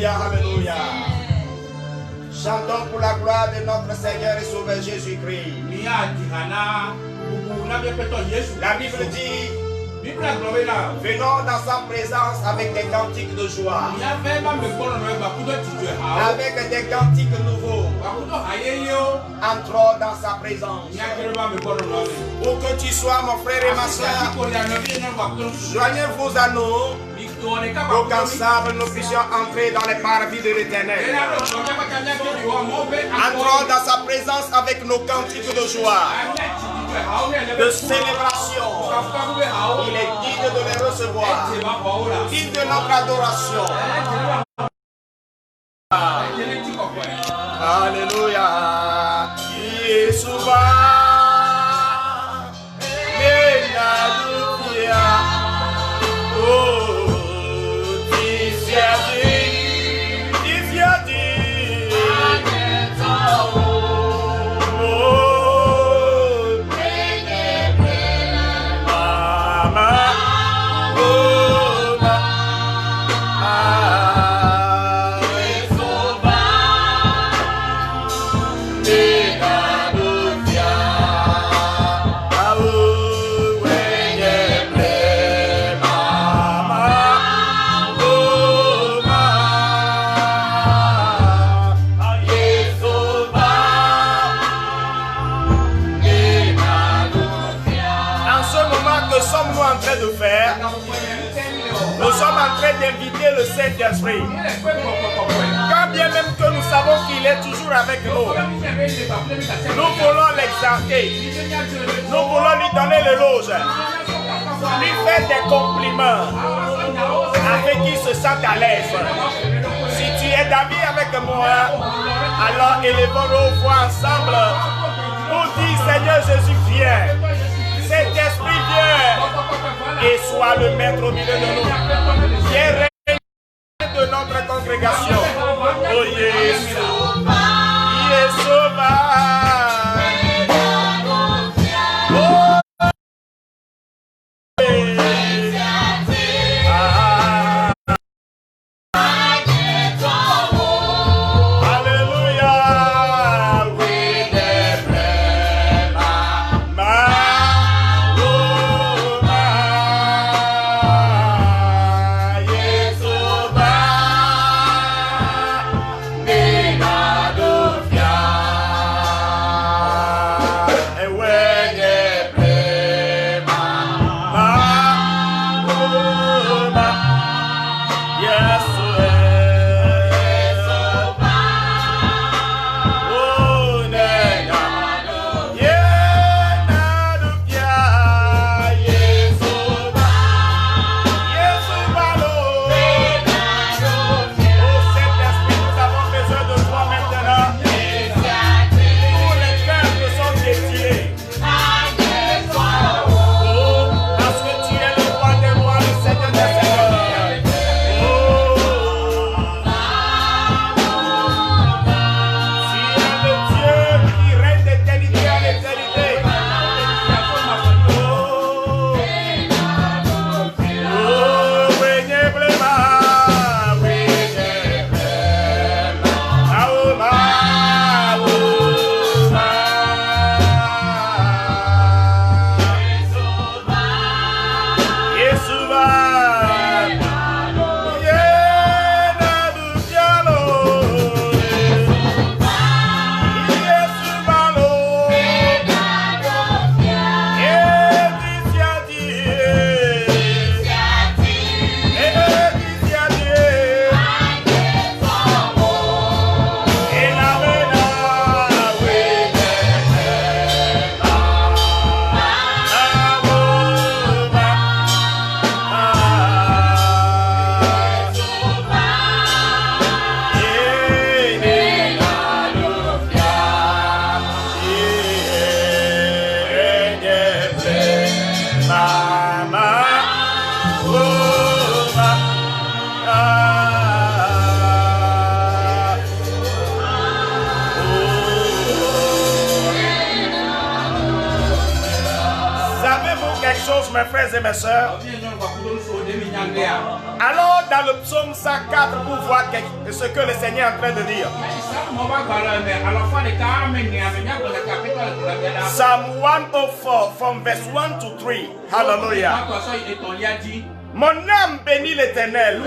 Alléluia, alléluia. Chantons pour la gloire de notre Seigneur et Sauveur Jésus-Christ. La Bible dit, venons dans sa présence avec des cantiques de joie, avec des cantiques nouveaux. Entrons dans sa présence. Pour que tu sois mon frère et ma soeur, joignez-vous à nous pour qu'ensemble nous puissions entrer dans les paradis de l'Éternel. Entrons dans sa présence avec nos cantiques de joie, de célébration. Il est digne de les recevoir, digne de notre adoration. Alléluia. Yeshua. Nous sommes en train d'inviter le Saint-Esprit. Quand bien même que nous savons qu'il est toujours avec nous, nous voulons l'exalter. Nous voulons lui donner l'éloge, lui faire des compliments afin qu'il se sente à l'aise. Si tu es d'amis avec moi, alors élevons nos voix ensemble pour dire Seigneur Jésus, viens. Saint-Esprit, viens et sois le maître au milieu de nous. Viens régner de notre congrégation. Oh Jésus, Yeshua. Mes frères et mes sœurs, Allons dans le psaume 104 pour voir ce que le Seigneur est en train de dire. Psalm 104 from verse 1 to 3. Hallelujah. Mon âme bénit l'Éternel.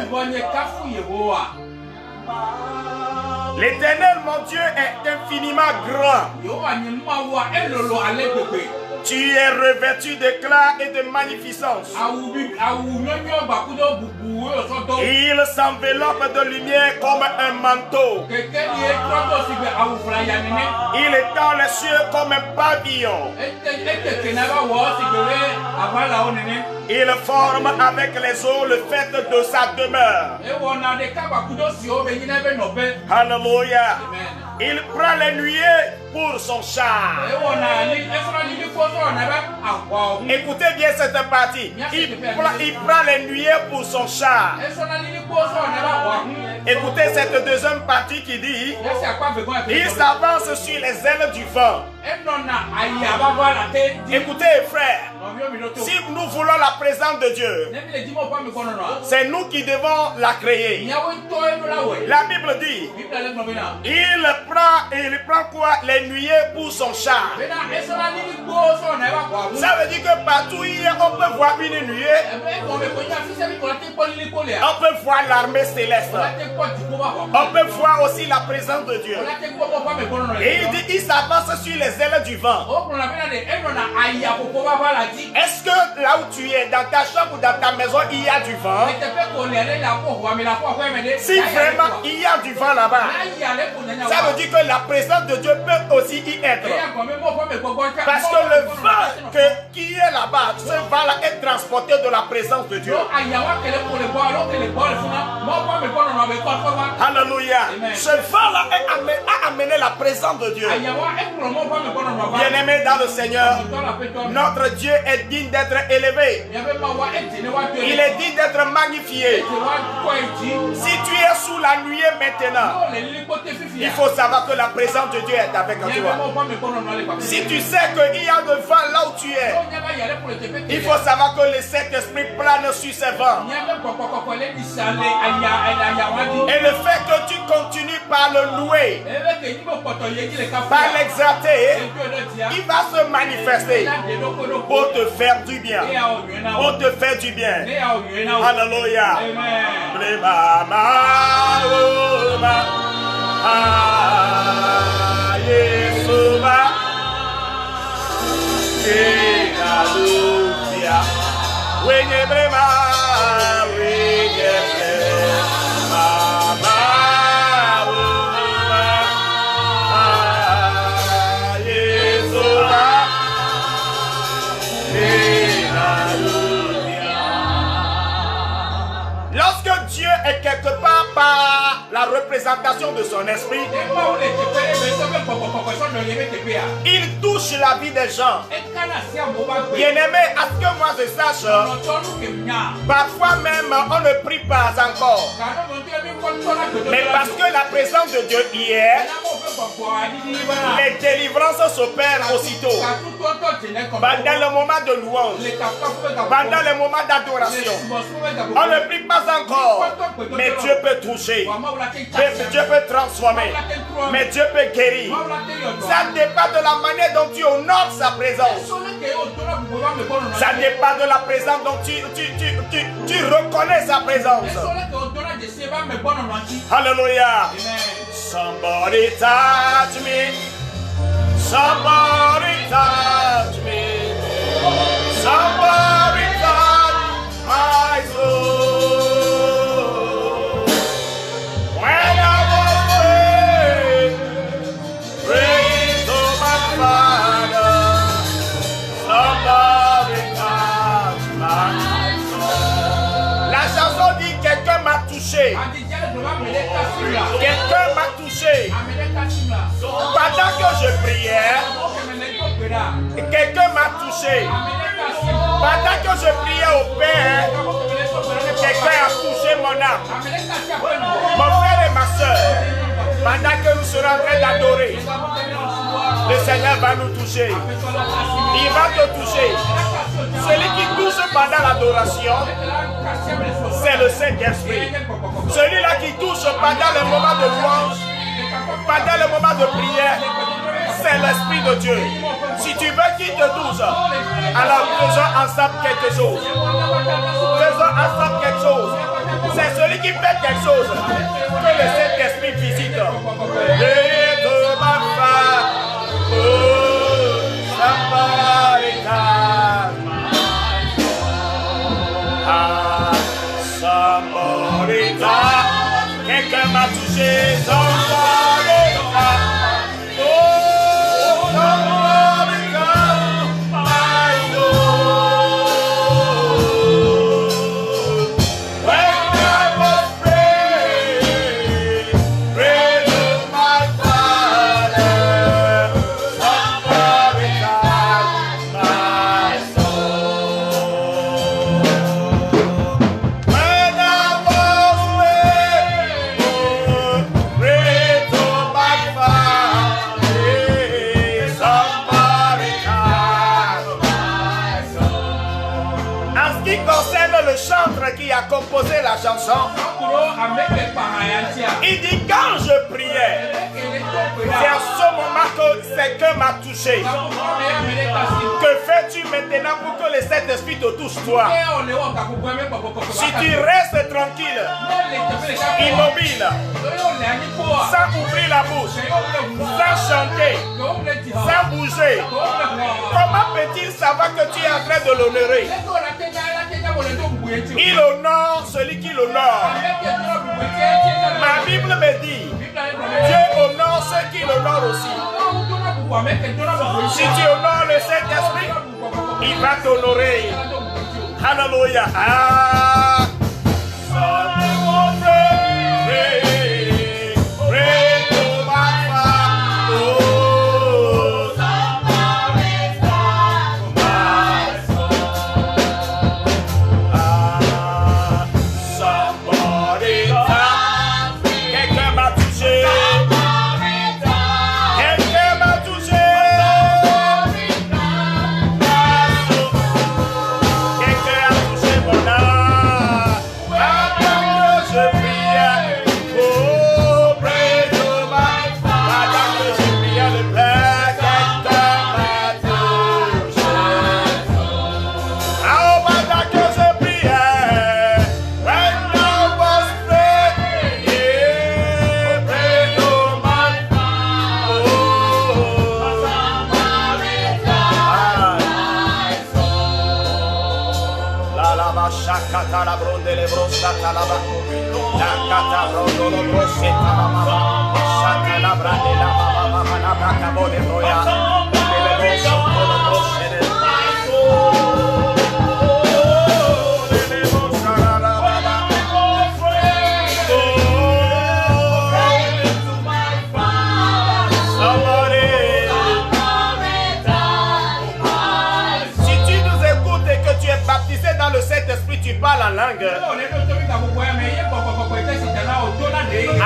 L'Éternel, mon Dieu, est infiniment grand. Tu es revêtu d'éclat et de magnificence. Il s'enveloppe de lumière comme un manteau. Il étend les cieux comme un pavillon. Il forme avec les eaux le fait de sa demeure. Alléluia. Il prend les nuées pour son char. Écoutez bien cette partie. Il prend les nuées pour son char. Écoutez cette deuxième partie qui dit: il s'avance sur les ailes du vent. Écoutez, frères, si nous voulons la présence de Dieu, c'est nous qui devons la créer. La Bible dit: il prend quoi? Les nuées pour son char. Ça veut dire que partout on peut voir une nuée. On peut voir l'armée céleste. On peut voir aussi la présence de Dieu. Et il dit: il s'avance sur les ailes du vent. Est-ce que là où tu es, dans ta chambre ou dans ta maison, il y a du vent? Si vraiment il y a du vent là-bas, ça veut dire que la présence de Dieu peut aussi y être. Parce que le vent qui est là-bas, ce vent-là est transporté de la présence de Dieu. Alléluia. Ce vent-là a amené la présence de Dieu. Bien-aimé dans le Seigneur, notre Dieu est digne d'être élevé. Il est digne d'être magnifié. Si tu es sous la nuée maintenant, il faut savoir que la présence de Dieu est avec toi. Si tu sais qu'il y a le vent là où tu es, il faut savoir que le Saint-Esprit plane sur ces vents. Et le fait que tu continues par le louer, par l'exalter, il va se manifester pour te faire du bien. Pour te faire du bien. Alléluia. Lorsque Dieu est quelque part par la représentation de son esprit, il touche la vie des gens. Bien-aimé, à ce que moi je sache, parfois même on ne prie pas encore. Mais parce que la présence de Dieu y est, les délivrances s'opèrent aussitôt. Pendant le moment de louange, pendant le moment d'adoration, on ne prie pas encore, mais Dieu peut toucher, Dieu peut transformer, mais Dieu peut guérir. Ça dépend de la manière dont tu honores sa présence. Ça dépend de la présence dont tu reconnais sa présence. Alléluia. Somebody touch me. Somebody touch me. Somebody touch my soul. When I was praying to my Father, somebody touch my soul. La chanson dit: quelqu'un m'a touché. Quelqu'un m'a touché. Pendant que je priais, quelqu'un m'a touché. Pendant que je priais au Père, quelqu'un a touché mon âme. Mon frère et ma soeur, pendant que nous serons en train d'adorer, le Seigneur va nous toucher. Il va te toucher. Celui qui touche pendant l'adoration, c'est le Saint-Esprit. Celui-là qui touche pendant le moment de louange, pendant le moment de prière, c'est l'Esprit de Dieu. Si tu veux qu'il te touche, alors faisons ensemble quelque chose. Faisons ensemble quelque chose. C'est celui qui fait quelque chose que le Saint-Esprit visite. Et de ma part, oh, Samarita. Ah, Samarita. Quelqu'un m'a touché, Samarita. Oh, Samarita. My Lord. When I was praying, praying to my Father, Samarita, my soul. When I was praying, praying to my Father, Samarita, my soul. En ce qui concerne le chantre qui a composé la chanson, il dit quand je priais, c'est à ce moment que c'est que m'a touché. Que fais-tu maintenant pour que le Saint-Esprit te touche toi? Si tu restes tranquille, immobile, sans ouvrir la bouche, sans chanter, sans bouger, comment peut-il savoir que tu es en train de l'honorer? Il honore celui qui l'honore. Ma Bible me dit, Dieu honore ceux qui l'honorent aussi. Si tu honores le Saint-Esprit, il va t'honorer. Alléluia. Ah.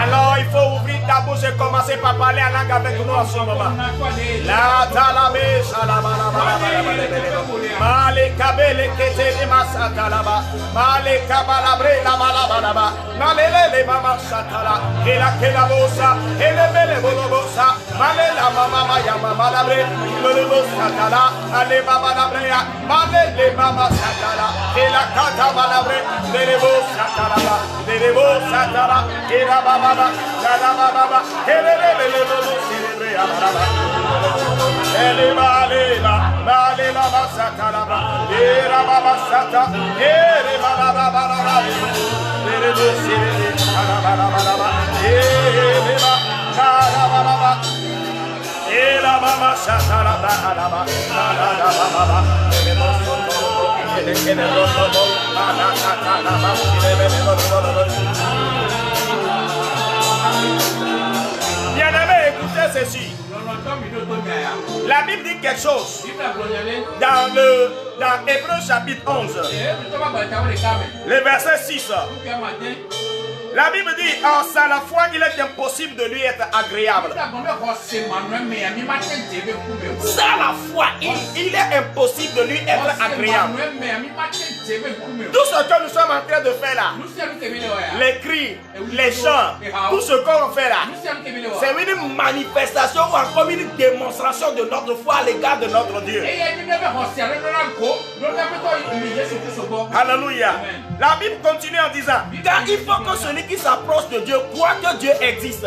Alors il faut ouvrir ta bouche et commencer par parler en langue avec nous en ce moment. La talabé Male kabele ketele masata laba. Male kabalabre la malabalaba. Male le mama satala. Kela kela bosa. Ele bele bolobosa. Male la mama maya mama labre. Lolo satala. Ale mama labre ya. Male le mama satala. Kela kata malabre. Lele bosa satala. Lele bosa satala. Kela baba baba. La baba. Ele le lolo celebre ya baba. Ele male la masata la ba. Era baba sata. Ere baba baba baba. Ere bosi ala baba baba. Ere baba baba. Era baba sata la ba ala ba. Ala baba. Ere bosi. Ere bosi. Ala sata la ba. Ere bosi. Bien-aimé, écoutez ceci. La Bible dit quelque chose dans Hébreux chapitre 11, le verset 6. La Bible dit, sans la foi, il est impossible de lui être agréable. Sans la foi, il est impossible de lui être agréable. Tout ce que nous sommes en train de faire là, les cris, les chants, tout ce qu'on fait là, c'est une manifestation ou encore une démonstration de notre foi à l'égard de notre Dieu. Alléluia. La Bible continue en disant, car il faut que celui qui s'approche de Dieu croit que Dieu existe.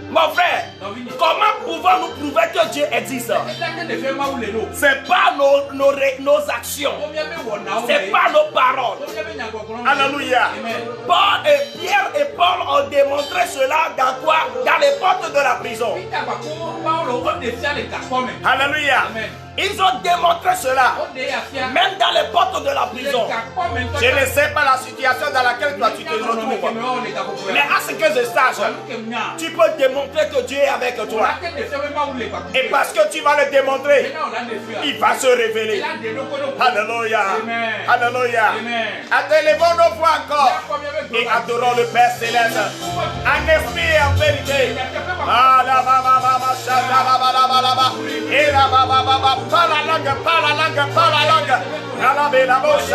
Mon frère, comment pouvons-nous prouver que Dieu existe? C'est pas nos actions, c'est pas nos paroles. Alléluia. Pierre et Paul ont démontré cela dans quoi? Dans les portes de la prison. Alléluia. Ils ont démontré cela, même dans les portes de la prison. Je ne sais pas la situation dans laquelle toi tu te retrouves, mais à ce que je sache, tu peux démontrer que Dieu est avec toi. Et parce que tu vas le démontrer, il va se révéler. Alléluia. Alléluia. Élevons nos voix encore et adorons le Père Céleste en esprit et en vérité. Pas la langue, pas la langue, pas la langue. La bouche,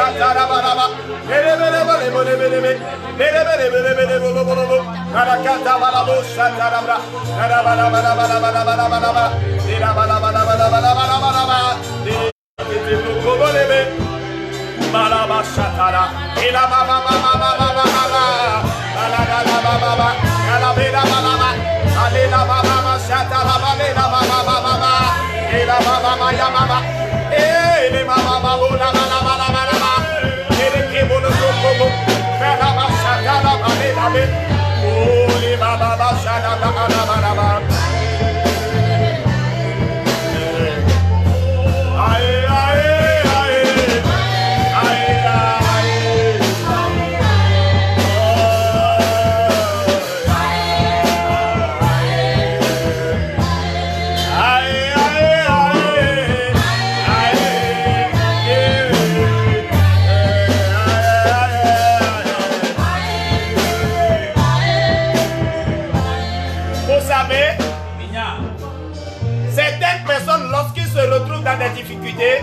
des difficultés,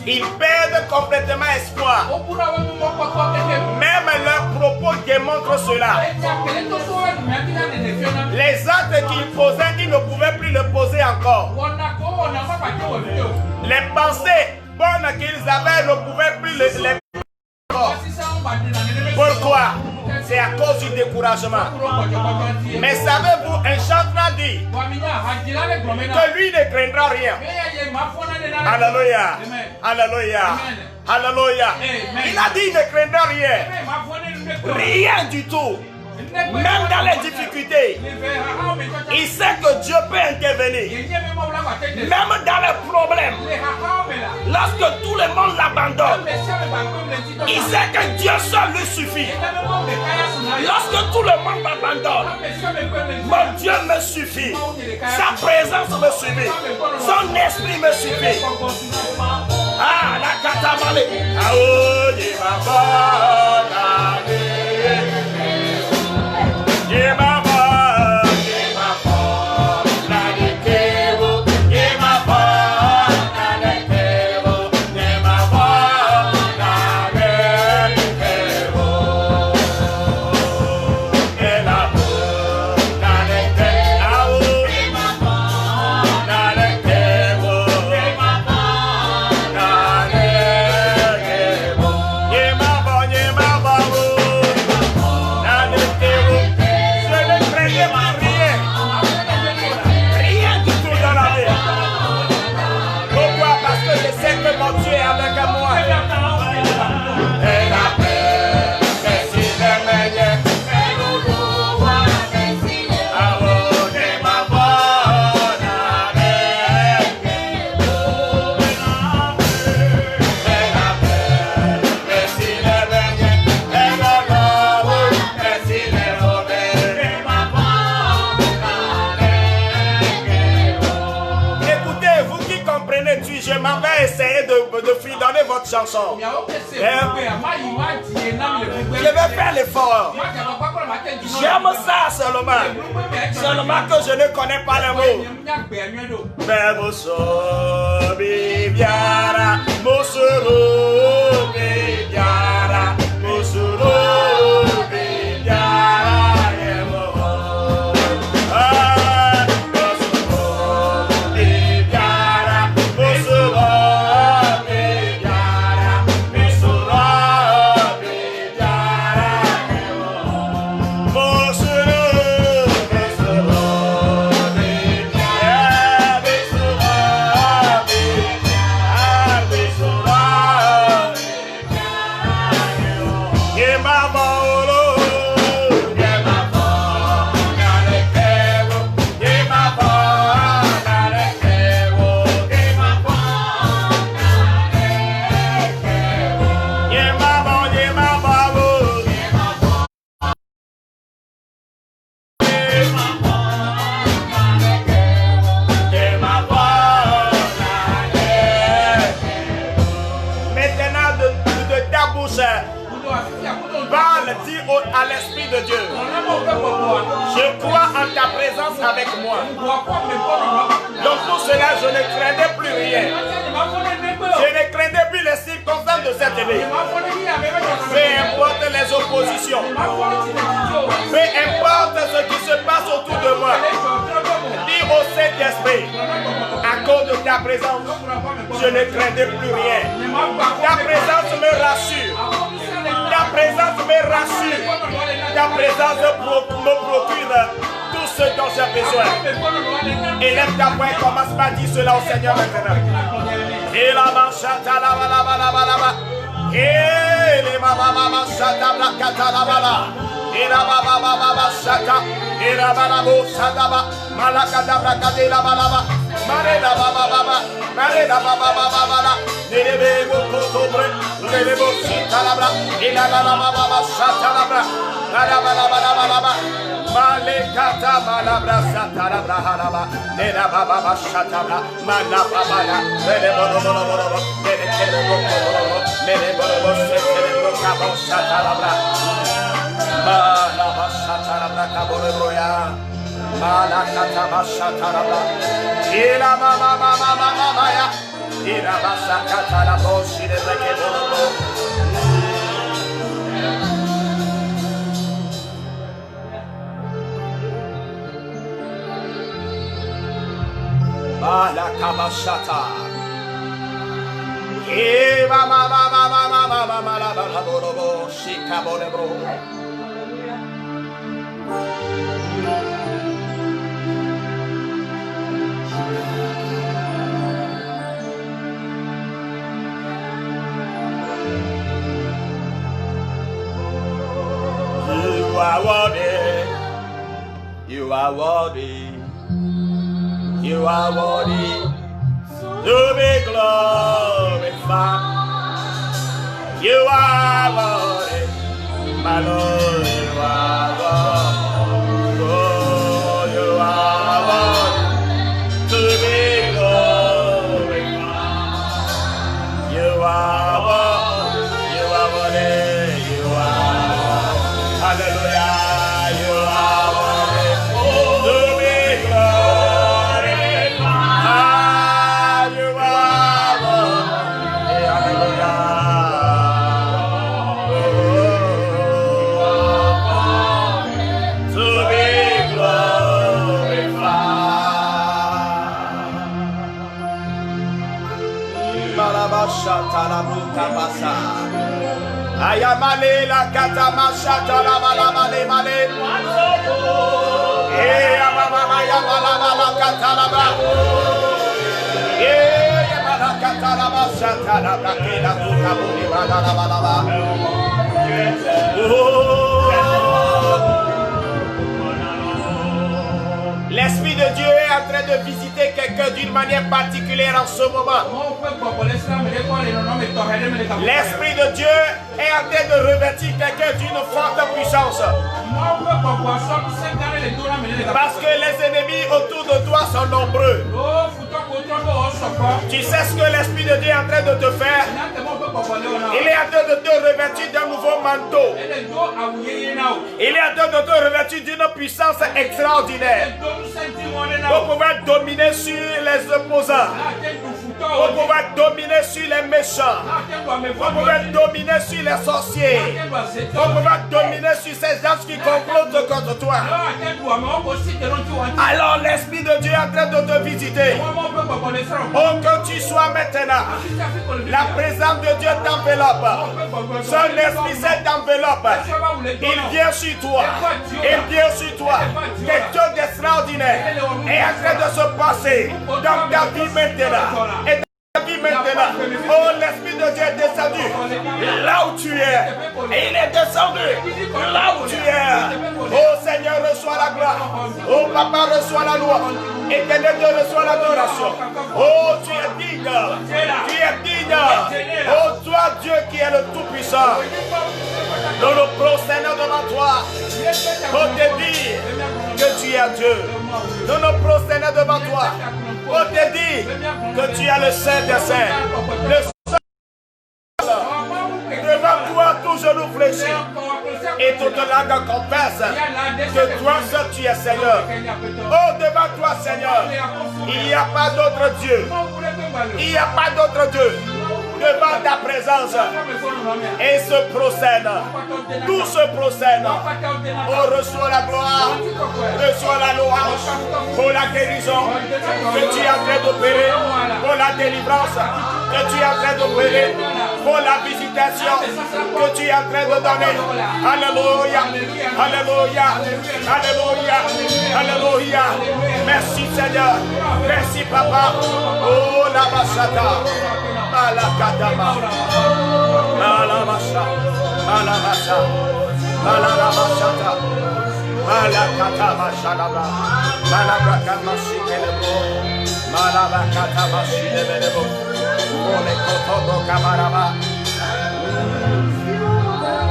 ils perdent complètement espoir. Même leurs propos démontrent cela. Les actes qu'ils posaient, ils ne pouvaient plus le poser encore. Les pensées bonnes qu'ils avaient ne pouvaient plus les Pourquoi? C'est à cause du découragement. Mais savez-vous, un chanteur dit que lui ne craindra rien. Alléluia. Alléluia. Alléluia. Il a dit qu'il ne craindra rien. Rien du tout. Même dans les difficultés, il sait que Dieu peut intervenir. Même dans les problèmes, lorsque tout le monde l'abandonne, il sait que Dieu seul lui suffit. Lorsque tout le monde m'abandonne, mon Dieu me suffit. Sa présence me suffit. Son esprit me suffit. Ah, la katamale. Ah, oh, chanson. Je vais faire l'effort. J'aime ça seulement. Seulement que je ne connais pas le mot. Mais Moussou Bibiara, Moussou Bibiara, Moussou à l'Esprit de Dieu. Je crois en ta présence avec moi. Donc pour cela, je ne craignais plus rien. Je ne craignais plus les circonstances de cette vie. Peu importe les oppositions. Peu importe ce qui se passe autour de moi. Dis au Saint-Esprit, à cause de ta présence, je ne craignais plus rien. Ta présence me rassure. Ta présence me rassure. Ta présence me procure tout ce dont j'ai besoin. Élève ta voix et commence par dire cela au Seigneur maintenant. Et la manchata la bala bala bala bala. Et les mama chata la kata la bala. Et la baba chata. Et la bala bo chata ba. Malakada brakade la bala ba. Mare la baba baba. Mare la baba baba bala. Nelebe bo kotobre. Nelebo chita la bra. Et la baba chata la bra. La bala bala bala ba. Malekata malabra satarabra haraba. Nera baba shatabra. Mana babala. Nere bolo bolo bolo. Nere kere bolo bolo. Nere bolo bolo sekere kabo satarabra. Malaba satarabra kabo broya. Malakata satarabra. Ila mama mama mama ya. Ila basakata la boshi de zeke bolo. La kabashata. Eva mama mama mama mama la borobo shikabonebro. You are worthy. You are worthy. You are worthy to be glorified. You are worthy, my Lord. You are worthy. Oh, you are worthy to be glorified. You are worthy. You are worthy. You are worthy. Hallelujah. You are worthy to be glorified. Ayamale la katama shata la bala male male. Eh amama ya bala bala katala ba. Eh amala katala ba shata la ba kila kuka buli bala la bala ba. L'Esprit de Dieu est en train de visiter quelqu'un d'une manière particulière en ce moment. L'Esprit de Dieu est en train de revêtir quelqu'un d'une forte puissance. Parce que les ennemis autour de toi sont nombreux. Tu sais ce que l'Esprit de Dieu est en train de te faire? Il est en train de te revêtir d'un nouveau manteau. Il est en train de te revêtir d'une puissance extraordinaire pour pouvoir dominer sur les opposants, pour pouvoir dominer sur les méchants, pour pouvoir dominer sur les sorciers, pour pouvoir dominer sur ces gens qui complotent contre toi. Alors l'Esprit de Dieu est en train de te visiter. Oh, que tu sois maintenant, la présence de Dieu t'enveloppe. Son Esprit Saint t'enveloppe. Il vient sur toi. Il vient sur toi. Quelque chose d'extraordinaire est en train de se passer dans ta vie maintenant. Et ta vie maintenant. Oh, l'Esprit de Dieu est descendu là où tu es. Et il est descendu là où tu es. Oh Seigneur, reçois la gloire. Oh Papa, reçois la loi. Éternel Dieu, reçois l'adoration. Oh, tu es digne. Tu es digne. Oh, toi, Dieu qui est le Tout-Puissant. Nous nous prosternons devant toi pour te dire que tu es Dieu. Nous nous prosternons devant toi pour te dire que tu es le Saint des Saints. Le Saint. Devant toi, tout genou fléchit. Et toute langue confesse que toi seul tu es Seigneur. Oh, devant toi Seigneur, il n'y a pas d'autre Dieu. Il n'y a pas d'autre Dieu. Devant ta présence. Et se procède. Tout se procède. Oh, reçois la gloire. Reçois la louange pour la guérison que tu es en train d'opérer, pour la délivrance que tu es en train d'opérer, pour la visitation que tu es en train de donner. Alléluia, alléluia, alléluia, alléluia. Merci Seigneur, merci Papa. Oh la bachata, malakadama, malamasa, malamasa, malamasa, malakata machalaba, malabakama shikelebo, malabakata machilebelebo, ole kotobo kamaraba.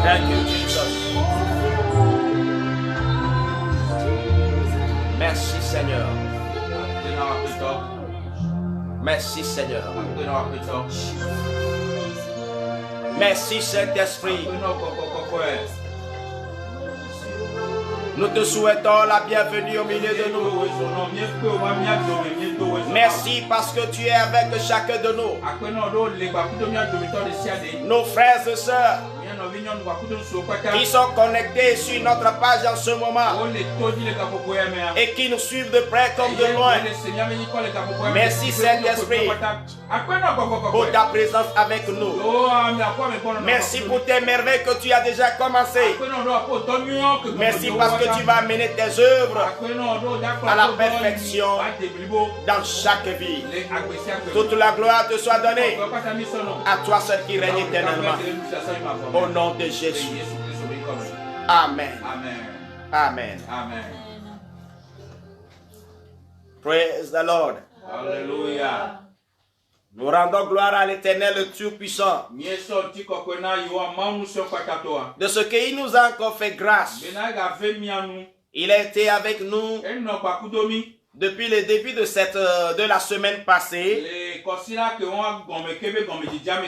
Thank you, Jesus. Merci, Seigneur. Merci, Seigneur. Merci, Saint-Esprit. Nous te souhaitons la bienvenue au milieu de nous. Merci parce que tu es avec chacun de nous. Nos frères et sœurs qui sont connectés sur notre page en ce moment et qui nous suivent de près comme de loin. Merci Saint-Esprit pour ta présence avec nous. Merci pour tes merveilles que tu as déjà commencé. Merci parce que tu vas amener tes œuvres à la perfection dans chaque vie. Toute la gloire te soit donnée à toi seul qui règne éternellement. Au nom de Jésus. Amen. Amen. Amen. Praise the Lord. Hallelujah. Nous rendons gloire à l'Éternel, le Tout-Puissant, de ce qu'il nous a encore fait grâce. Il a été avec nous depuis le début de la semaine passée.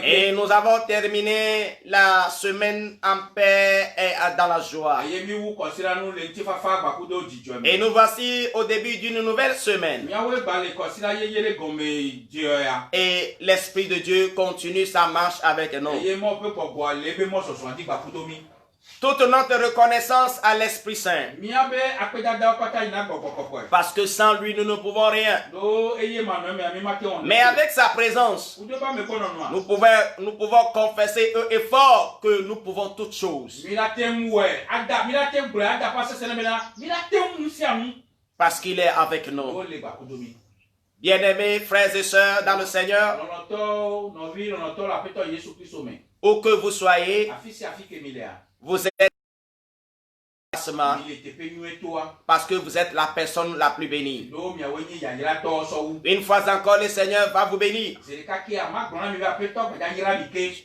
Et nous avons terminé la semaine en paix et dans la joie. Et nous voici au début d'une nouvelle semaine. Et l'Esprit de Dieu continue sa marche avec nous. Toute notre reconnaissance à l'Esprit Saint. Parce que sans lui, nous ne pouvons rien. Mais avec sa présence, nous pouvons confesser haut et fort que nous pouvons toutes choses. Parce qu'il est avec nous. Bien-aimés frères et sœurs dans le Seigneur, où que vous soyez, vous êtes accroissement parce que vous êtes la personne la plus bénie. Une fois encore, le Seigneur va vous bénir.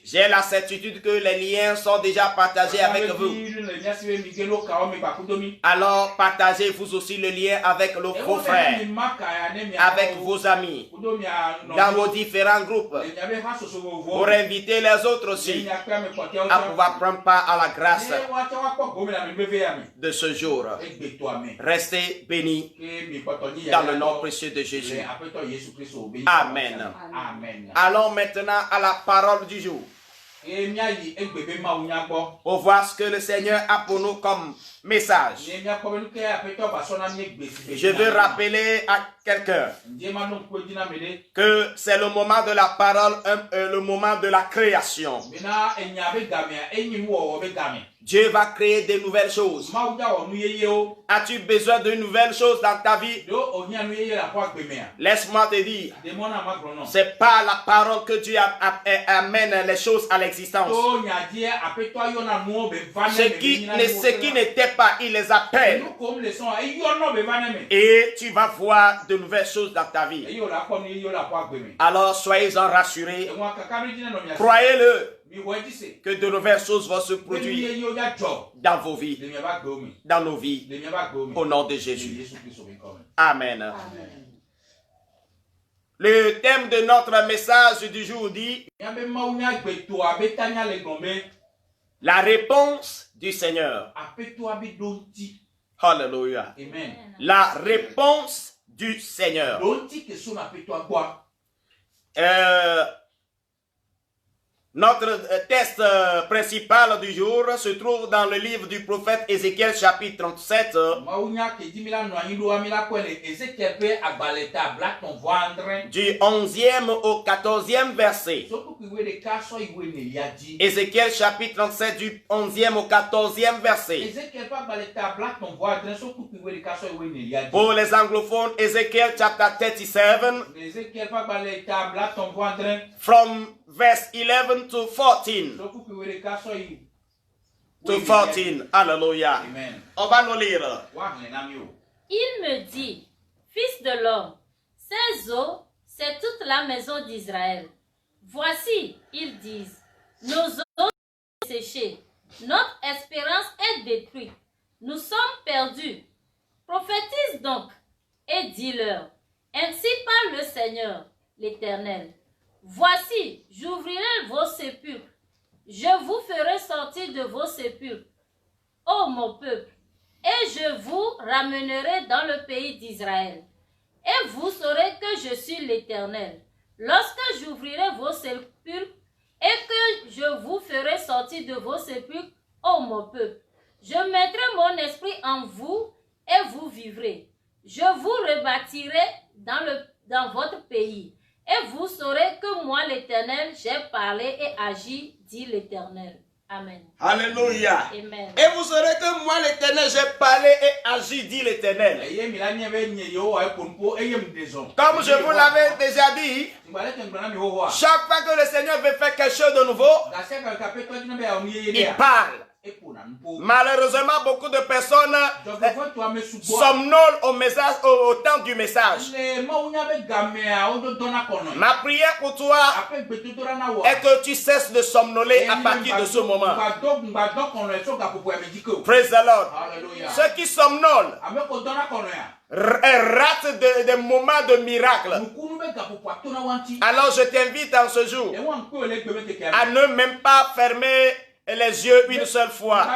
J'ai la certitude que les liens sont déjà partagés avec vous. Alors, partagez vous aussi le lien avec vos frères, avec vos amis, dans vos différents groupes, pour inviter les autres aussi à pouvoir prendre part à la grâce de ce jour. Restez bénis dans le nom précieux de Jésus. Amen. Allons maintenant à la parole du jour. Pour voir ce que le Seigneur a pour nous comme message. Je veux rappeler à quelqu'un que c'est le moment de la parole, le moment de la création. Dieu va créer de nouvelles choses. As-tu besoin de nouvelles choses dans ta vie? Laisse-moi te dire, c'est pas la parole que Dieu amène les choses à l'existence. Ce qui n'était pas, il les appelle. Et tu vas voir de nouvelles choses dans ta vie. Alors soyez-en rassurés. Croyez-le, que de nouvelles choses vont se produire dans vos vies, dans nos vies, au nom de Jésus. Amen. Le thème de notre message du jour dit la réponse du Seigneur. Alléluia. La réponse du Seigneur. Notre texte principal du jour se trouve dans le livre du prophète Ézéchiel chapitre 37. Du 11e au 14e verset. Ézéchiel chapitre 37 du 11e au 14e verset. Pour les anglophones, Ézéchiel chapter 37 from verse 11 to 14. To 14. Alléluia. On va nous lire. Il me dit, fils de l'homme, ces eaux, c'est toute la maison d'Israël. Voici, ils disent, nos eaux sont séchées, notre espérance est détruite, nous sommes perdus. Prophétise donc et dis-leur, ainsi parle le Seigneur, l'Éternel. Voici, j'ouvrirai vos sépulcres, je vous ferai sortir de vos sépulcres, ô mon peuple, et je vous ramènerai dans le pays d'Israël. Et vous saurez que je suis l'Éternel, lorsque j'ouvrirai vos sépulcres et que je vous ferai sortir de vos sépulcres, ô mon peuple. Je mettrai mon esprit en vous et vous vivrez. Je vous rebâtirai dans votre pays. Et vous saurez que moi, l'Éternel, j'ai parlé et agi, dit l'Éternel. Amen. Alléluia. Amen. Et vous saurez que moi, l'Éternel, j'ai parlé et agi, dit l'Éternel. Comme je vous l'avais déjà dit, chaque fois que le Seigneur veut faire quelque chose de nouveau, il parle. Malheureusement, beaucoup de personnes somnolent au temps du message. Ma prière pour toi est que tu cesses de somnoler à partir de ce moment. Praise the Lord. Ceux qui somnolent ratent des moments de miracle. Alors je t'invite en ce jour à ne même pas fermer les yeux une seule fois.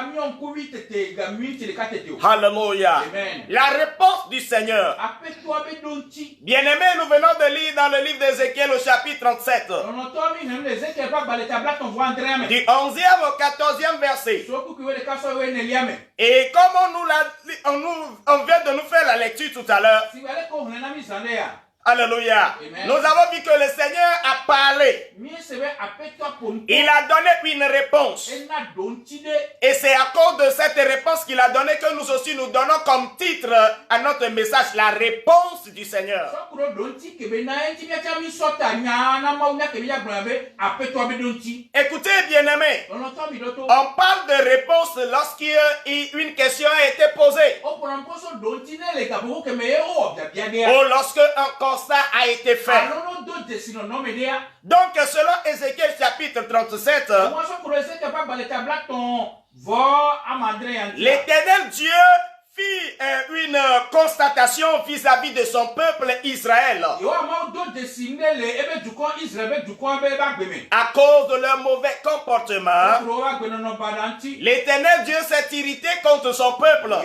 Alléluia. La réponse du Seigneur. Bien-aimés, nous venons de lire dans le livre d'Ézéchiel au chapitre 37. Du 11e au 14e verset. Et comme on vient de nous faire la lecture tout à l'heure, Alléluia. Amen. Nous avons vu que le Seigneur a parlé. Il a donné une réponse. Et c'est à cause de cette réponse qu'il a donné que nous aussi nous donnons comme titre à notre message la réponse du Seigneur. Écoutez, bien-aimés, on parle de réponse lorsqu'une question a été posée ou lorsque un constat a été fait. Donc, selon Ézéchiel chapitre 37, l'Éternel Dieu fit une constatation vis-à-vis de son peuple Israël à cause de leur mauvais comportement. L'Éternel Dieu s'est irrité contre son peuple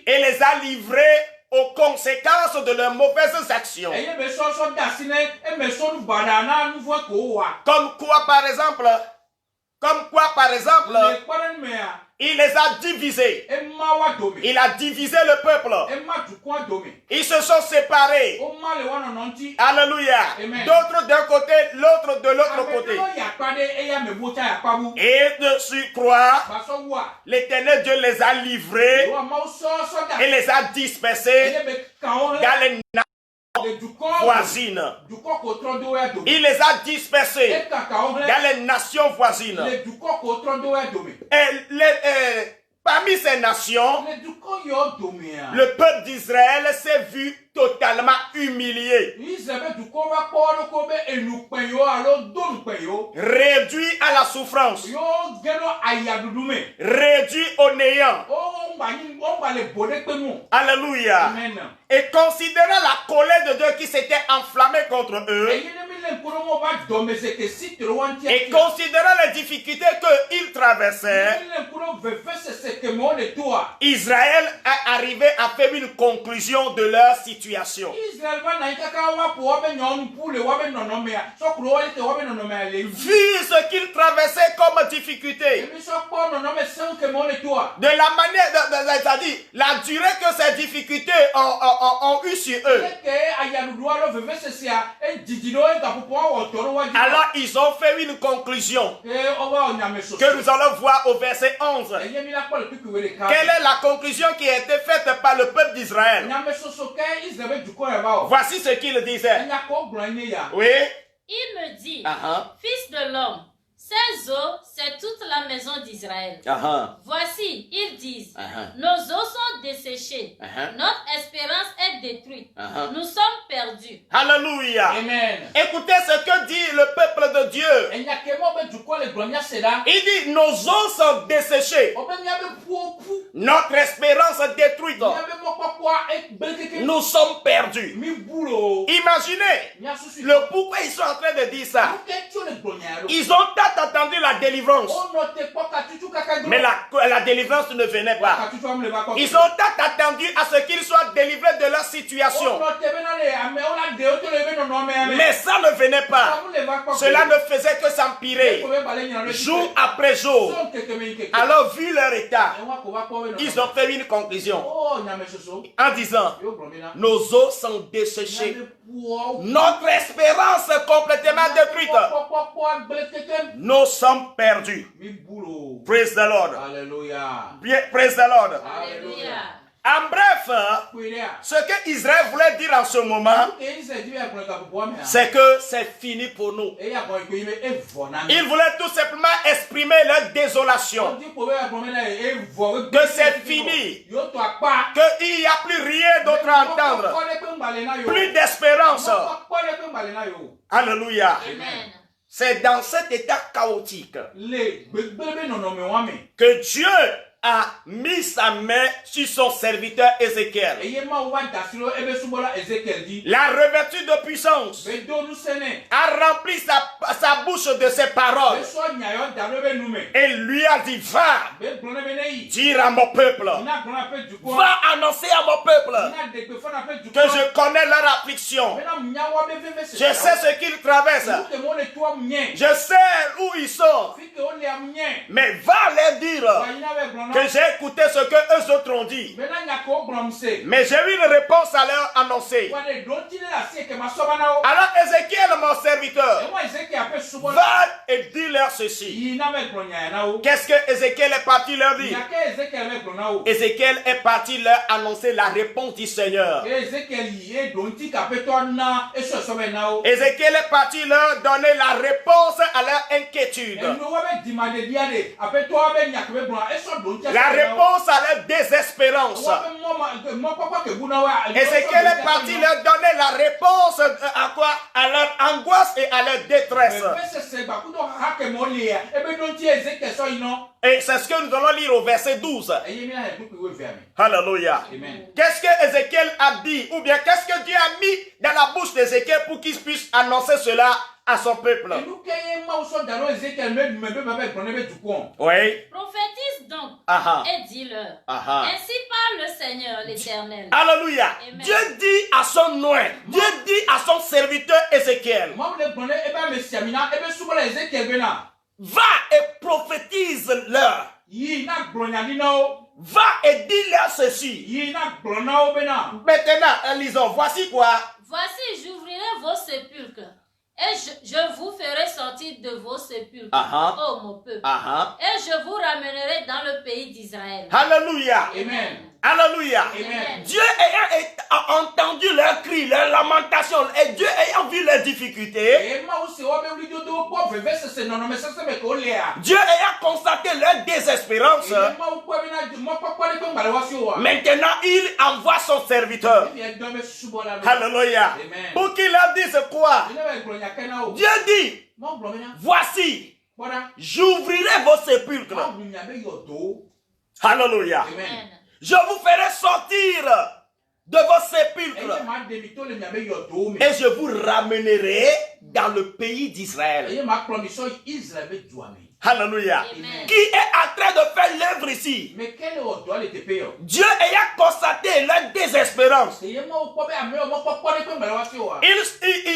et les a livrés aux conséquences de leurs mauvaises actions. Comme quoi par exemple, il les a divisés. Il a divisé le peuple. Ils se sont séparés. Alléluia. D'autres d'un côté, l'autre de l'autre côté. Et de surcroît, l'Éternel Dieu les a livrés et les a dispersés dans les nations voisines. Il les a dispersés dans les nations voisines. Et parmi ces nations, le peuple d'Israël s'est vu totalement humilié, réduit à la souffrance, réduit au néant. Alléluia. Amen. Et considérant la colère de Dieu qui s'était enflammée contre eux, et considérant les difficultés qu'ils traversaient, Israël est arrivé à faire une conclusion de leur situation. Vu ce qu'ils traversaient comme difficulté, de la manière, c'est-à-dire la durée que ces difficultés ont eu sur eux, alors ils ont fait une conclusion que nous allons voir au verset 11. Quelle est la conclusion qui a été faite par le peuple d'Israël? Voici ce qu'il disait. Oui. Il me dit, fils de l'homme, ces eaux, c'est toute la maison d'Israël. Voici, ils disent, nos eaux sont desséchées, notre espérance est détruite, nous sommes perdus. Alléluia. Amen. Écoutez ce que dit le peuple de Dieu. Il dit, nos eaux sont desséchées, notre espérance est détruite, nous sommes perdus. Imaginez le pourquoi ils sont en train de dire ça. Ils ont attendu la délivrance, mais la délivrance ne venait pas. Ils ont attendu à ce qu'ils soient délivrés de leur situation, mais ça ne venait pas. Cela ne faisait que s'empirer jour après jour. Alors, vu leur état, ils ont fait une conclusion en disant, nos eaux sont desséchées, notre espérance est complètement détruite, nous sommes perdus. Praise the Lord. Alléluia. Praise the Lord. Alléluia. En bref, ce que Israël voulait dire en ce moment, c'est que c'est fini pour nous. Ils voulaient tout simplement exprimer leur désolation, que c'est fini, qu'il n'y a plus rien d'autre à entendre, plus d'espérance. Alléluia. Amen. C'est dans cet état chaotique que Dieu a mis sa main sur son serviteur Ézéchiel. La revêtue de puissance a rempli sa bouche de ses paroles et lui a dit, va dire à mon peuple, va annoncer à mon peuple que je connais leur affliction, je sais ce qu'ils traversent, je sais où ils sont, mais va leur dire que j'ai écouté ce que eux autres ont dit. Mais j'ai eu une réponse à leur annoncer. Alors Ézéchiel, mon serviteur, va et dis-leur ceci. Qu'est-ce que Ézéchiel est parti leur dire? Ézéchiel est parti leur annoncer la réponse du Seigneur. Ézéchiel est parti leur donner la réponse à leur inquiétude. La réponse à leur désespérance. Ézéchiel est parti leur donner la réponse à quoi? À leur angoisse et à leur détresse. Et c'est ce que nous allons lire au verset 12. Alléluia. Qu'est-ce que Ézéchiel a dit? Ou bien qu'est-ce que Dieu a mis dans la bouche d'Ézéchiel pour qu'il puisse annoncer cela à son peuple? Oui. Prophétise donc et dis-leur. Ainsi parle le Seigneur l'Éternel. Alléluia. Amen. Dieu dit à son oint, Dieu dit à son serviteur Ézéchiel, va et prophétise-leur. Va et dis-leur ceci. Maintenant, lisons. Voici quoi? Voici, j'ouvrirai vos sépulcres et je vous ferai sortir de vos sépulcres, ô mon peuple, et je vous ramènerai dans le pays d'Israël. Alléluia. Amen. Alléluia. Amen. Dieu ayant entendu leurs cris, leurs lamentations, et Dieu ayant vu leurs difficultés, Dieu ayant constaté leur désespérance, maintenant il envoie son serviteur. Alléluia. Pour qu'il leur dise quoi? Dieu dit, voici, j'ouvrirai vos sépulcres. Alléluia. Amen. Je vous ferai sortir de vos sépulcres et je vous ramènerai dans le pays d'Israël. Alléluia. Amen. Qui est en train de faire l'œuvre ici? Dieu ayant constaté leur désespérance, il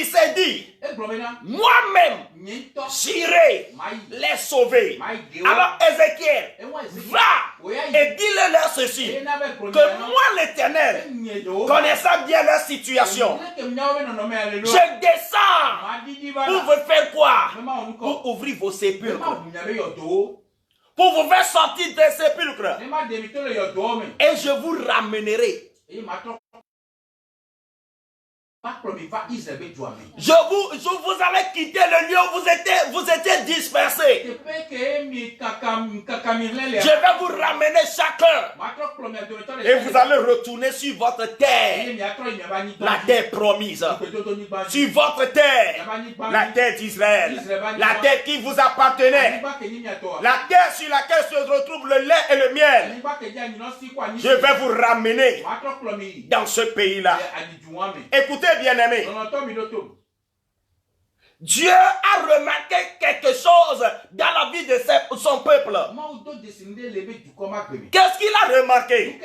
s'est dit, moi-même, j'irai les sauver. Alors Ézéchiel, va et dis-leur ceci, que moi l'Éternel, connaissant bien leur situation, je descends pour vous faire quoi? Pour ouvrir vos sépulcres, pour vous faire sortir des sépulcres, et je vous ramènerai. Vous allez quitter le lieu où vous étiez dispersés. Je vais vous ramener chacun. Et vous allez retourner sur votre terre. La terre promise. Sur votre terre. La terre d'Israël. La terre qui vous appartenait. La terre sur laquelle se retrouve le lait et le miel. Je vais vous ramener dans ce pays-là. Écoutez, bien-aimés. Dieu a remarqué quelque chose dans la vie de son peuple. Qu'est-ce qu'il a remarqué?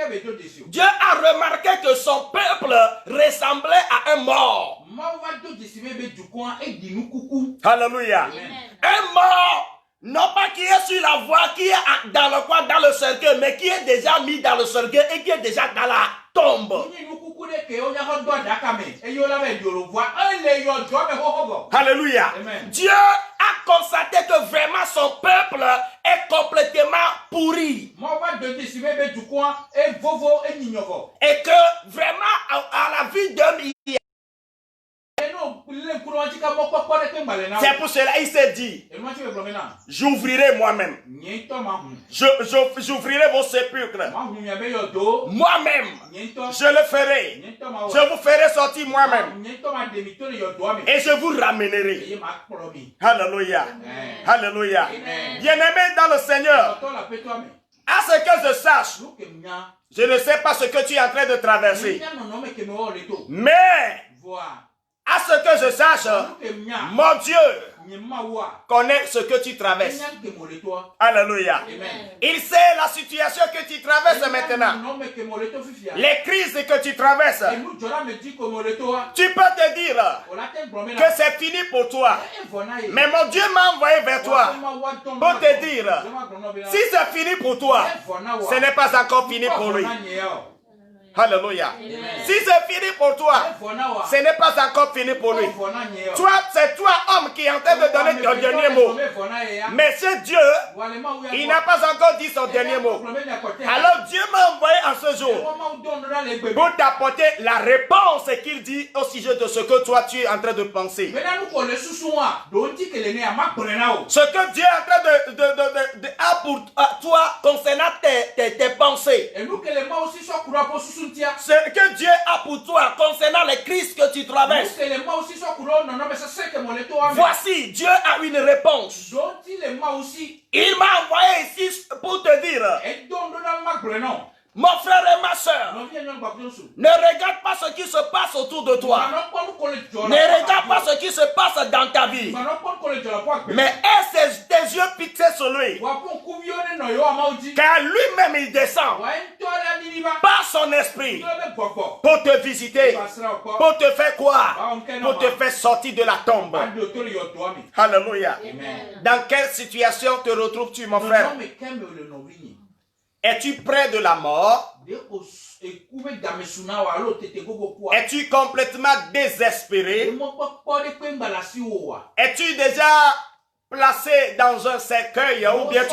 Dieu a remarqué que son peuple ressemblait à un mort. Alléluia. Un mort, non pas qui est sur la voie, qui est dans le cercueil, mais qui est déjà mis dans le cercueil et qui est déjà dans la tombe. Alléluia. Amen. Dieu a constaté que vraiment son peuple est complètement pourri. Et que vraiment à la vie d'homme, c'est pour cela qu'il s'est dit, j'ouvrirai moi-même. J'ouvrirai vos sépulcres. Moi-même, je le ferai. Je vous ferai sortir moi-même. Et je vous ramènerai. Alléluia. Alléluia. Bien-aimé dans le Seigneur, à ce que je sache, je ne sais pas ce que tu es en train de traverser. Mais À ce que je sache, mon Dieu connaît ce que tu traverses. Alléluia. Il sait la situation que tu traverses maintenant. Les crises que tu traverses. Tu peux te dire que c'est fini pour toi. Mais mon Dieu m'a envoyé vers toi pour te dire, si c'est fini pour toi, ce n'est pas encore fini pour lui. Alléluia. Si c'est fini pour toi, ce n'est pas encore fini pour lui. Toi, c'est toi, homme, qui est en train de donner ton dernier mot. Mais ce Dieu, il n'a pas encore dit son dernier mot. Alors Dieu m'a envoyé en ce jour pour t'apporter la réponse qu'il dit au sujet de ce que toi tu es en train de penser. Ce que Dieu est en train de pour toi concernant tes pensées. Ce que Dieu a pour toi concernant les crises que tu traverses. Voici, Dieu a une réponse. Il m'a envoyé ici pour te dire, mon frère et ma soeur, ne regarde pas ce qui se passe autour de toi. Ne regarde pas ce qui se passe dans ta vie. Mais aie tes yeux fixés sur lui. Car lui-même il descend par son esprit pour te visiter, pour te faire croire, pour te faire sortir de la tombe. Alléluia. Dans quelle situation te retrouves-tu, mon frère? Es-tu près de la mort? Es-tu complètement désespéré? Es-tu déjà placé dans un cercueil ou bien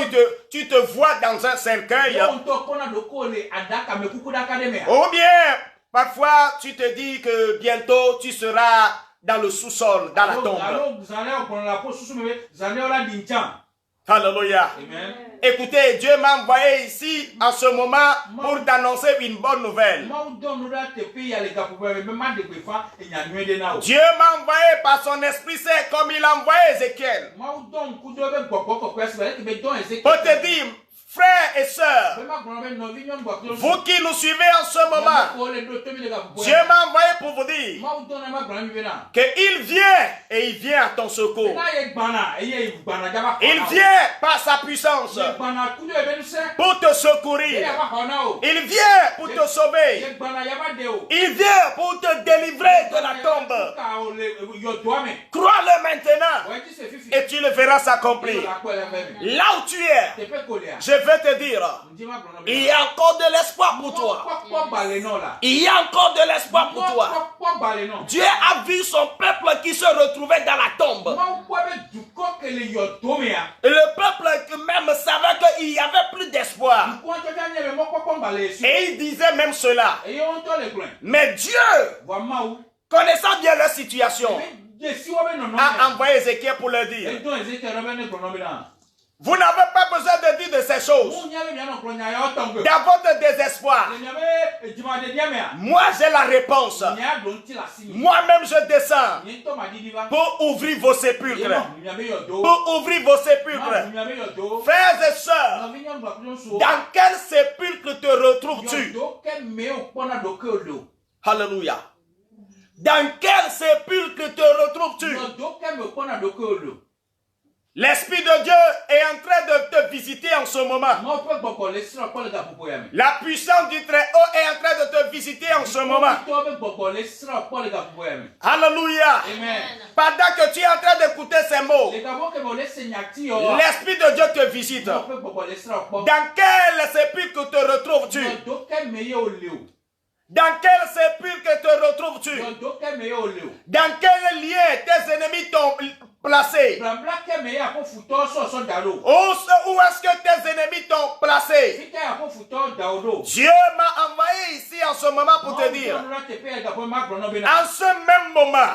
tu te vois dans un cercueil? Ou bien parfois tu te dis que bientôt tu seras dans le sous-sol, dans la tombe. Alléluia. Écoutez, Dieu m'a envoyé ici en ce moment pour t'annoncer une bonne nouvelle. Dieu m'a envoyé par son esprit saint comme il a envoyé Ézéchiel. Pour te dire, frères et sœurs, vous qui nous suivez en ce moment, Dieu m'a envoyé pour vous dire qu'il vient et il vient à ton secours. Il vient par sa puissance pour te secourir. Il vient pour te sauver. Il vient pour te délivrer de la tombe. Crois-le maintenant et tu le verras s'accomplir. Là où tu es, je vais te dire, il y a encore de l'espoir pour toi. Il y a encore de l'espoir pour toi. Dieu a vu son peuple qui se retrouvait dans la tombe. Et le peuple même savait qu'il n'y avait plus d'espoir. Et il disait même cela. Mais Dieu, connaissant bien leur situation, a envoyé Ézéchiel pour leur dire, vous n'avez pas besoin de dire de ces choses. Dans votre désespoir, moi j'ai la réponse. Moi-même je descends pour ouvrir vos sépulcres. Pour ouvrir vos sépulcres. Frères et sœurs, dans quel sépulcre te retrouves-tu? Alléluia. Dans quel sépulcre te retrouves-tu? L'Esprit de Dieu est en train de te visiter en ce moment. La puissance du Très-Haut est en train de te visiter en ce moment. Alléluia. Pendant que tu es en train d'écouter ces mots, l'Esprit de Dieu te visite. Dans quel sépulcre te retrouves-tu? Dans quel sépulcre te retrouves-tu? Dans quel lien tes ennemis t'ont placé? Où est-ce que tes ennemis t'ont placé? Dieu m'a envoyé ici en ce moment pour te dire, en ce même moment,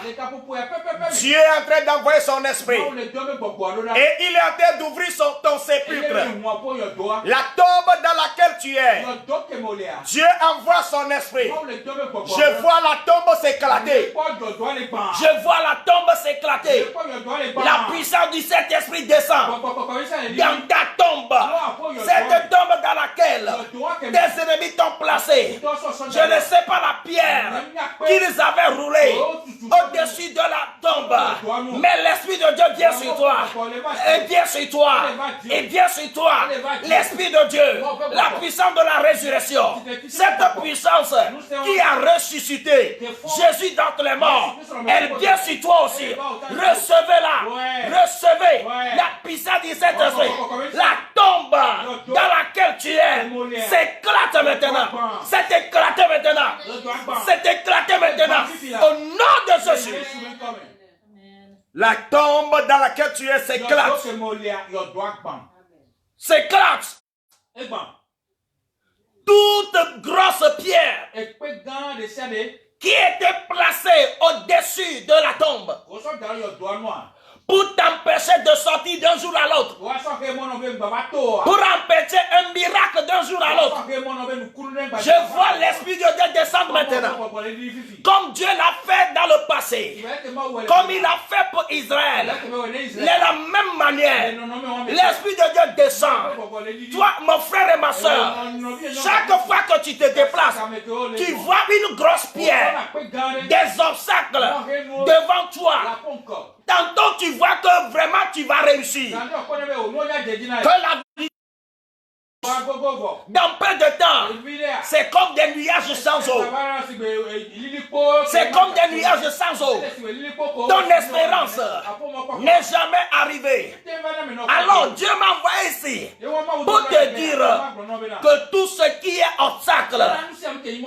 Dieu est en train d'envoyer son esprit et il est en train d'ouvrir ton sépulcre, la tombe dans laquelle tu es. Dieu envoie son esprit. Je vois la tombe s'éclater. Je vois la tombe s'éclater. La puissance du Saint-Esprit descend dans ta tombe. Cette tombe dans laquelle tes ennemis t'ont placé. Je ne sais pas la pierre qu'ils avaient roulée au-dessus de Mais l'Esprit de Dieu vient sur toi. Et vient sur toi. Et vient sur toi. L'Esprit de Dieu. La puissance de la résurrection. Cette puissance qui a ressuscité Jésus d'entre les morts. Elle vient sur toi aussi. Recevez-la. Recevez la puissance du Saint-Esprit. La tombe dans laquelle tu es s'éclate maintenant. C'est éclaté maintenant. C'est éclaté maintenant. Au nom de Jésus. La tombe dans laquelle tu es s'éclate. S'éclate. Toute grosse pierre qui était placée au-dessus de la tombe pour t'empêcher de sortir d'un jour à l'autre, pour empêcher un miracle d'un jour à l'autre. Je vois l'Esprit de Dieu descendre maintenant, comme Dieu l'a fait dans le passé, comme il a fait pour Israël. De la même manière, l'Esprit de Dieu descend. Toi, mon frère et ma soeur, chaque fois que tu te déplaces, tu vois une grosse pierre, des obstacles devant toi. Tantôt tu vois que vraiment tu vas réussir. Que la vie dans peu de temps, c'est comme des nuages sans eau. C'est comme des nuages sans eau. Ton espérance n'est jamais arrivée. Alors Dieu m'a envoyé ici pour te dire que tout ce qui est obstacle,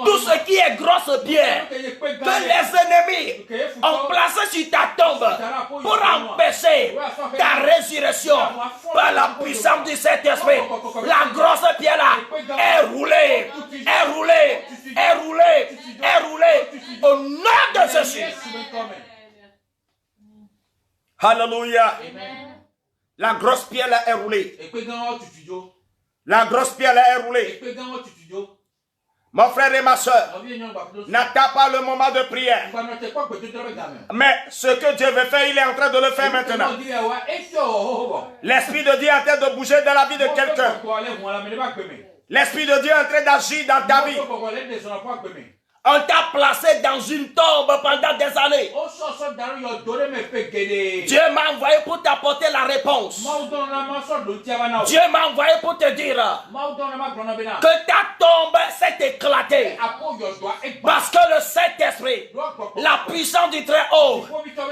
tout ce qui est grosse pierre, que les ennemis ont placé sur ta tombe pour empêcher ta résurrection par la puissance du Saint-Esprit, la grosse pierre là est roulée, est roulée, est roulée, est roulée au nom de Jésus. Alléluia. La grosse pierre là est roulée. La grosse pierre là est roulée. Mon frère et ma soeur, n'attends pas le moment de prière. Mais ce que Dieu veut faire, il est en train de le faire maintenant. L'Esprit de Dieu est en train de bouger dans la vie de quelqu'un. L'Esprit de Dieu est en train d'agir dans ta vie. On t'a placé dans une tombe pendant des années. Dieu m'a envoyé pour t'apporter la réponse. Dieu m'a envoyé pour te dire que ta tombe s'est éclatée. Parce que le Saint-Esprit, la puissance du Très-Haut,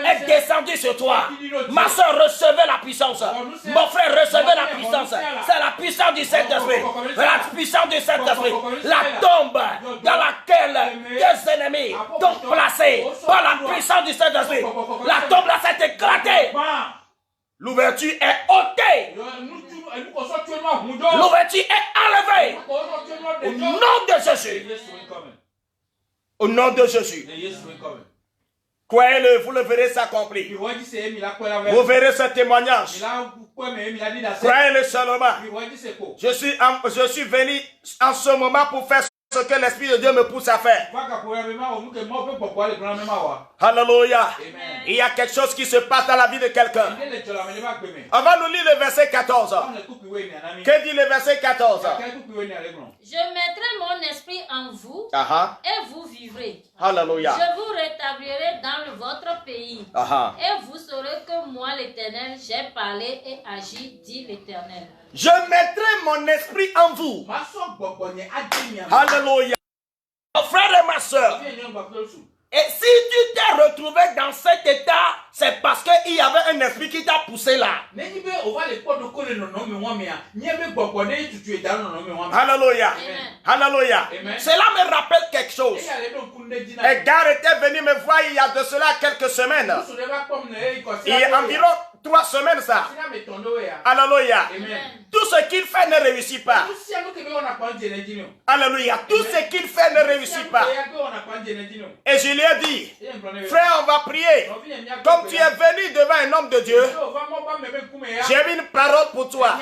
est descendue sur toi. Ma soeur, recevez la puissance. Mon frère, recevez la puissance. C'est la puissance du Saint-Esprit. La puissance du Saint-Esprit. La tombe dans laquelle des ennemis t'ont placé par la puissance du Saint-Esprit. La tombe là s'est éclatée. L'ouverture est ôtée. L'ouverture est enlevée. Au nom de Jésus. Au nom de Jésus. Croyez-le, vous le verrez s'accomplir. Vous verrez ce témoignage. Croyez-le seulement. Je suis venu en ce moment pour faire ce que l'Esprit de Dieu me pousse à faire. Alléluia. Il y a quelque chose qui se passe dans la vie de quelqu'un. On va nous lire le verset 14. Que dit le verset 14? Je mettrai mon esprit en vous et vous vivrez. Alléluia. Je vous rétablirai dans votre pays. Et vous saurez que moi, l'Éternel, j'ai parlé et agi, dit l'Éternel. Je mettrai mon esprit en vous. Alléluia. Mon frère et ma soeur. Et si tu t'es retrouvé dans cet état, c'est parce qu'il y avait un esprit qui t'a poussé là. Alléluia. Alléluia. Cela me rappelle quelque chose. Un gars était venu me voir il y a de cela quelques semaines. Il y a environ 3 semaines ça. Alléluia. Tout ce qu'il fait ne réussit pas. Alléluia. Tout ce qu'il fait ne réussit pas. Et je lui ai dit, frère, on va prier. Comme tu es venu devant un homme de Dieu, j'ai une parole pour toi.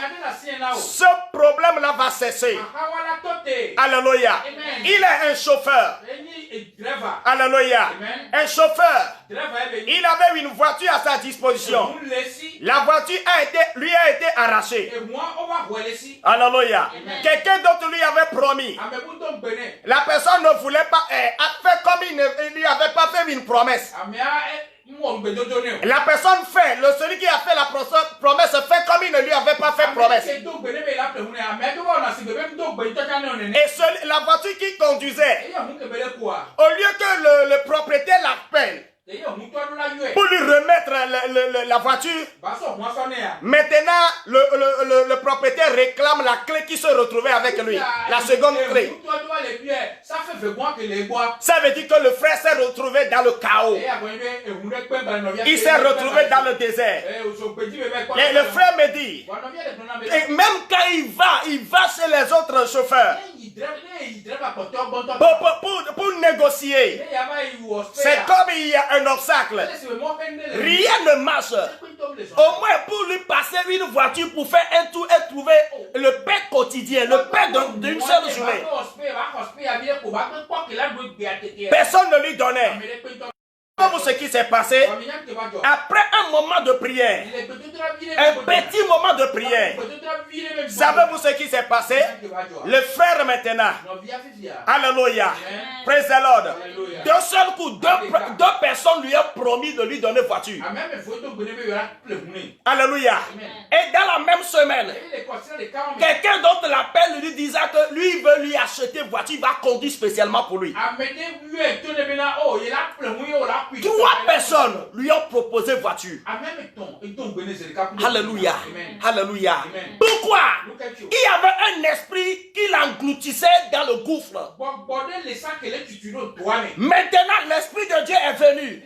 Ce problème-là va cesser. Alléluia. Il est un chauffeur. Alléluia. Un chauffeur. Il avait une voiture à sa disposition. La voiture lui a été arrachée. Alléluia. Quelqu'un d'autre lui avait promis. La personne ne voulait pas, a fait comme il ne lui avait pas fait une promesse. La personne fait, celui qui a fait la promesse fait comme il ne lui avait pas fait promesse. Et la voiture qui conduisait, au lieu que le propriétaire l'appelle pour lui remettre la voiture, maintenant le propriétaire réclame la clé qui se retrouvait avec lui, la seconde clé. Ça veut dire que le frère s'est retrouvé dans le chaos. Il s'est retrouvé dans le désert. Et le frère me dit, et même quand il va chez les autres chauffeurs pour négocier. C'est comme il y a un obstacle. Rien ne marche. Au moins pour lui passer une voiture pour faire un tour et trouver le pain quotidien, le pain d'une seule journée. Personne ne lui donnait. Comment ce qui s'est passé? Après un moment de prière, un petit moment de prière, savez-vous ce qui s'est passé? Le frère maintenant, alléluia, praise the Lord, d'un seul coup, deux personnes lui ont promis de lui donner voiture. Alléluia. Et dans la même semaine, quelqu'un d'autre l'appelle, lui disant que lui il veut lui acheter voiture, il va conduire spécialement pour lui. 3 personnes lui ont proposé voiture. Alléluia. Alléluia. Pourquoi? Il y avait un esprit qui l'engloutissait dans le gouffre. Maintenant, l'esprit de Dieu est venu.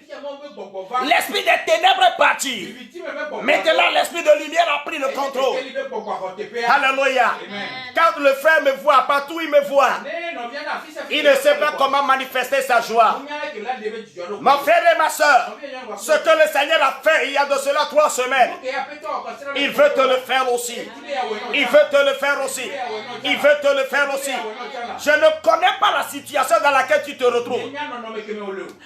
L'esprit des ténèbres est parti. Maintenant, l'esprit de lumière a pris le contrôle. Alléluia. Quand le frère me voit, partout il me voit, il ne sait pas comment manifester sa joie. Mon frère et ma soeur, ce que le Seigneur a fait il y a de cela 3 semaines, il veut te le faire aussi. Il veut te le faire aussi. Il veut te le faire aussi. Je ne connais pas la situation dans laquelle tu te retrouves.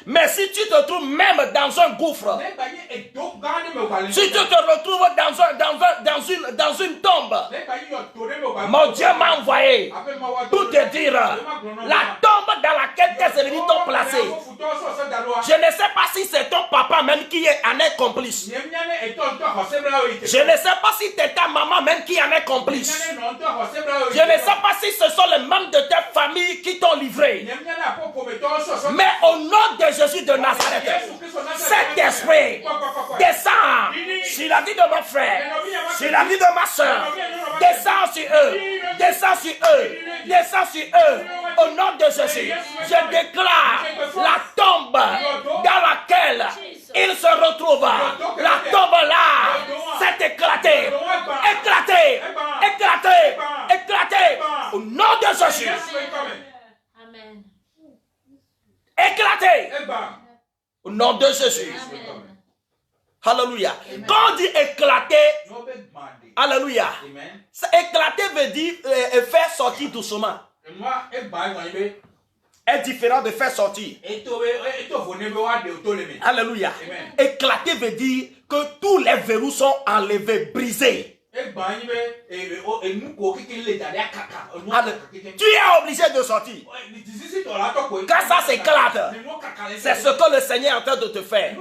Mais si tu te trouves même dans un gouffre, si tu te retrouves dans une tombe, mon Dieu m'a envoyé pour te dire la tombe dans laquelle tes ennemis t'ont placé. Je ne sais pas si c'est ton papa même qui est en est complice. Je ne sais pas si c'est ta maman même qui en est complice. Je ne sais pas si ce sont les membres de ta famille qui t'ont livré. Mais au nom de Jésus de Nazareth, cet esprit descend sur la vie de mon frère, sur la vie de ma soeur, descend sur eux, descend sur eux, descend sur eux. Au nom de Jésus, je déclare la tombe dans laquelle il se retrouve. La tombe là s'est éclatée, éclatée, éclatée, éclatée. Au nom de Jésus. Amen. Éclatée. Au nom de Jésus. Alléluia. Quand on dit éclater, alléluia. Éclater veut dire faire sortir doucement. Est différent de faire sortir. Alléluia. Éclater veut dire que tous les verrous sont enlevés, brisés. Tu es obligé de sortir. Quand ça s'éclate, c'est ce que le Seigneur est en train de te faire.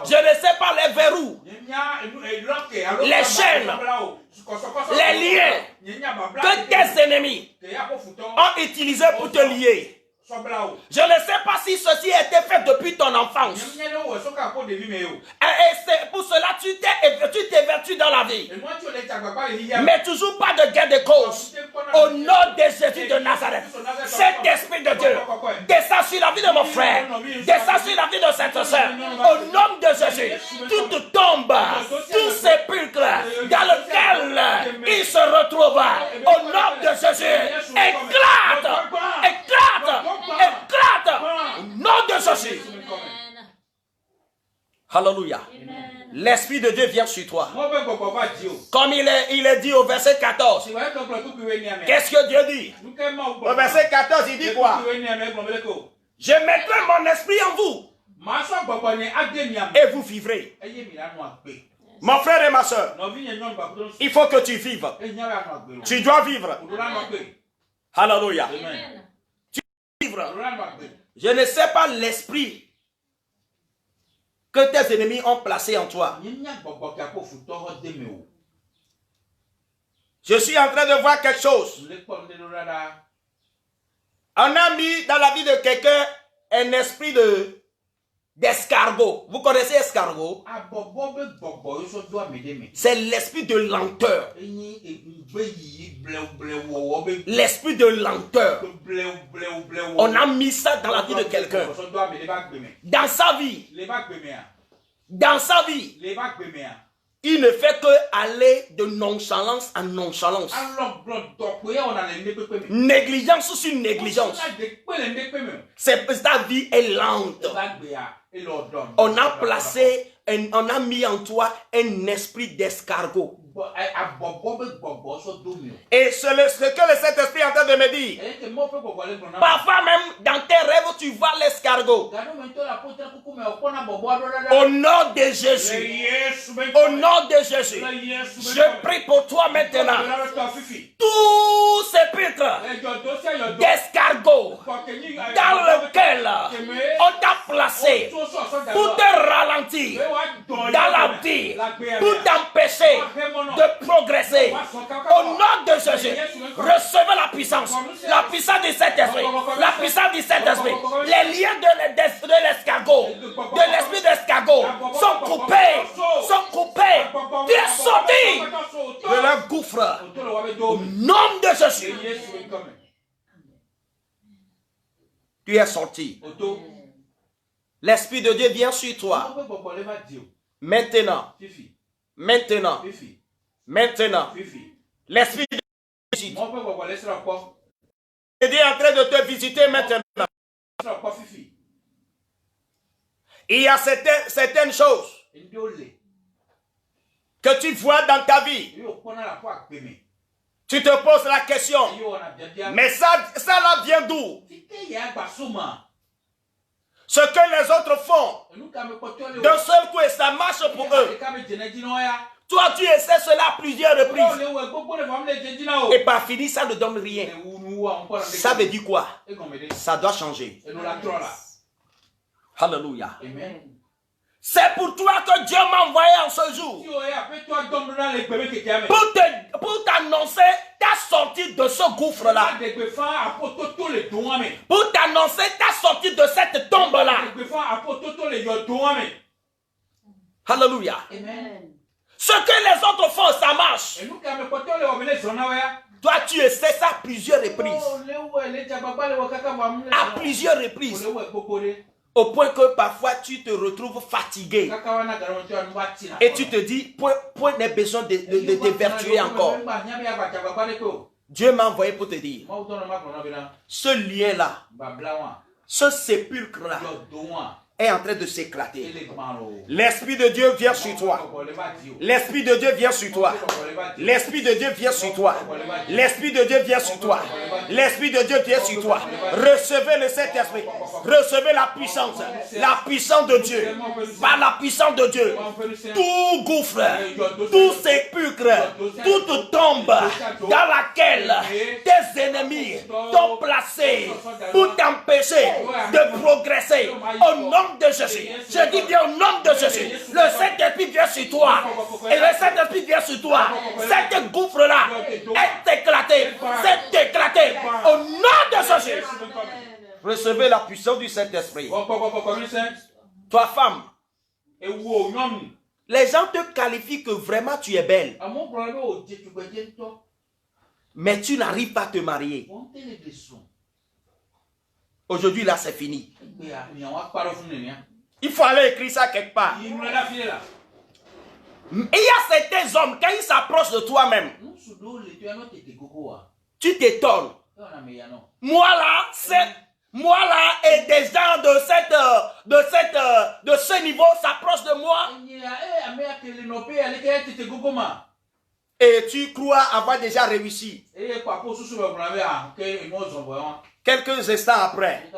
Je ne sais pas les verrous, les chaînes, les liens que tes ennemis ont utilisés pour te lier. Je ne sais pas si ceci a été fait depuis ton enfance. Et c'est pour cela que tu t'es vertu dans la vie. Mais toujours pas de gain de cause. Au nom de Jésus de Nazareth, cet esprit de Dieu descend sur la vie de mon frère, descend sur la vie de cette soeur. Au nom de Jésus, toute tombe, tout sépulcre dans lequel il se retrouve, au nom de Jésus, éclate, éclate. Éclate au nom de Jésus. Alléluia. L'Esprit de Dieu vient sur toi. Comme il est dit au verset 14. Qu'est-ce que Dieu dit? Au verset 14, il dit quoi? Je mettrai mon esprit en vous et vous vivrez. Mon frère et ma soeur, il faut que tu vives. Tu dois vivre. Alléluia. Je ne sais pas l'esprit que tes ennemis ont placé en toi. Je suis en train de voir quelque chose. On a mis dans la vie de quelqu'un un esprit d'escargot. Vous connaissez escargot? C'est l'esprit de lenteur. L'esprit de lenteur. On a mis ça dans la vie de quelqu'un. Dans sa vie. Dans sa vie. Il ne fait que aller de nonchalance en nonchalance. Négligence sur négligence. Sa vie est lente. On a placé, on a mis en toi un esprit d'escargot. Et ce que le Saint-Esprit est en train de me dire. Parfois même dans tes rêves, tu vois l'escargot. Au nom de Jésus. Au nom de Jésus. Je prie pour toi maintenant. Tout sépulcre d'escargot dans lequel on t'a placé pour te ralentir dans la vie, pour t'empêcher de progresser. Au nom de Jésus, recevez la puissance du Saint-Esprit, la puissance du Saint-Esprit. Les liens de l'escargot, de l'esprit d'escargot sont coupés. Tu es sorti de leur gouffre. Au nom de Jésus, tu es sorti. L'Esprit de Dieu vient sur toi. Maintenant. L'Esprit de Dieu est en train de te visiter maintenant. Il y a certaines choses que tu vois dans ta vie. Tu te poses la question, mais ça là vient d'où? Ce que les autres font, d'un seul coup, et ça marche pour eux. Toi, tu essaies cela à plusieurs reprises. Et par fini, ça ne donne rien. Ça veut dire quoi? Ça doit changer. Alléluia. C'est pour toi que Dieu m'a envoyé en ce jour. Pour t'annoncer ta sortie de ce gouffre-là. Pour t'annoncer ta sortie de cette tombe-là. Alléluia. Ce que les autres font, ça marche. Toi, tu essaies ça à plusieurs reprises. À plusieurs reprises. Au point que parfois tu te retrouves fatigué. Et tu te dis, point n'est besoin de te vertuer encore. Dieu m'a envoyé pour te dire, ce lien-là, ce sépulcre-là, est en train de s'éclater. L'Esprit de Dieu vient sur toi. L'Esprit de Dieu vient sur toi. L'Esprit de Dieu vient sur toi. L'Esprit de Dieu vient sur toi. L'Esprit de Dieu vient sur toi. Recevez le Saint-Esprit. Recevez la puissance de Dieu. Par la puissance de Dieu. Tout gouffre, tout sépulcre, toute tombe dans laquelle tes ennemis t'ont placé pour t'empêcher de progresser. Au nom de Jésus. Je dis bien au nom de Jésus. Le Saint-Esprit vient sur toi. Et le Saint-Esprit vient sur toi. Cette gouffre-là est éclatée. C'est éclaté. Au nom de Jésus. Recevez la puissance du Saint-Esprit. Toi, femme. Les gens te qualifient que vraiment tu es belle. Mais tu n'arrives pas à te marier. Aujourd'hui, là, c'est fini. Il faut aller écrire ça quelque part. Il y a certains hommes, quand ils s'approchent de toi-même, tu t'étonnes. Moi là, et des gens de ce niveau s'approchent de moi. Et tu crois avoir déjà réussi. Quelques instants après,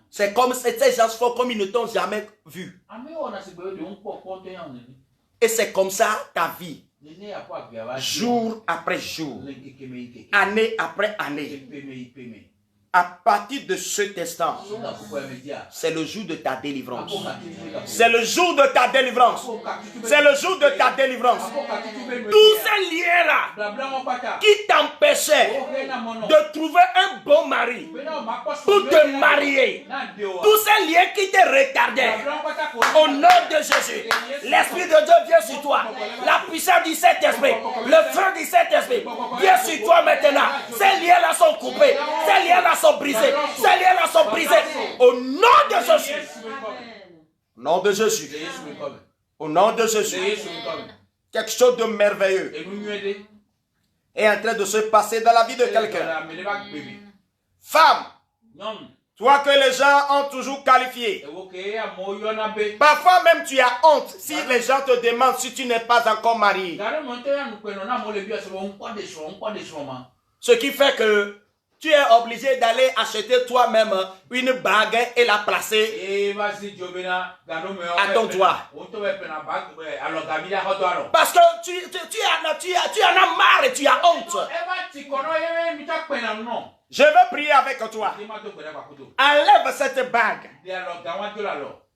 c'est comme ces gens font comme ils ne t'ont jamais vu. Et c'est comme ça ta vie. Jour après jour. Année après année. À partir de cet instant, c'est le jour de ta délivrance. C'est le jour de ta délivrance. C'est le jour de ta délivrance. Tous ces liens-là qui t'empêchaient de trouver un bon mari pour te marier, tous ces liens qui te retardaient, au nom de Jésus, l'Esprit de Dieu vient sur toi. La puissance du Saint-Esprit, le feu du Saint-Esprit vient sur toi maintenant. Ces liens-là sont coupés. Ces liens-là sont brisés. Ces liens-là sont brisés. Au nom de Jésus. Au nom de Jésus. Au nom de Jésus. Quelque chose de merveilleux est en train de se passer dans la vie de quelqu'un. Femme, toi que les gens ont toujours qualifié. Parfois même tu as honte si les gens te demandent si tu n'es pas encore marié. Ce qui fait que tu es obligé d'aller acheter toi-même une bague et la placer à ton doigt. Parce que tu en as marre et tu as honte. Je veux prier avec toi. Enlève cette bague.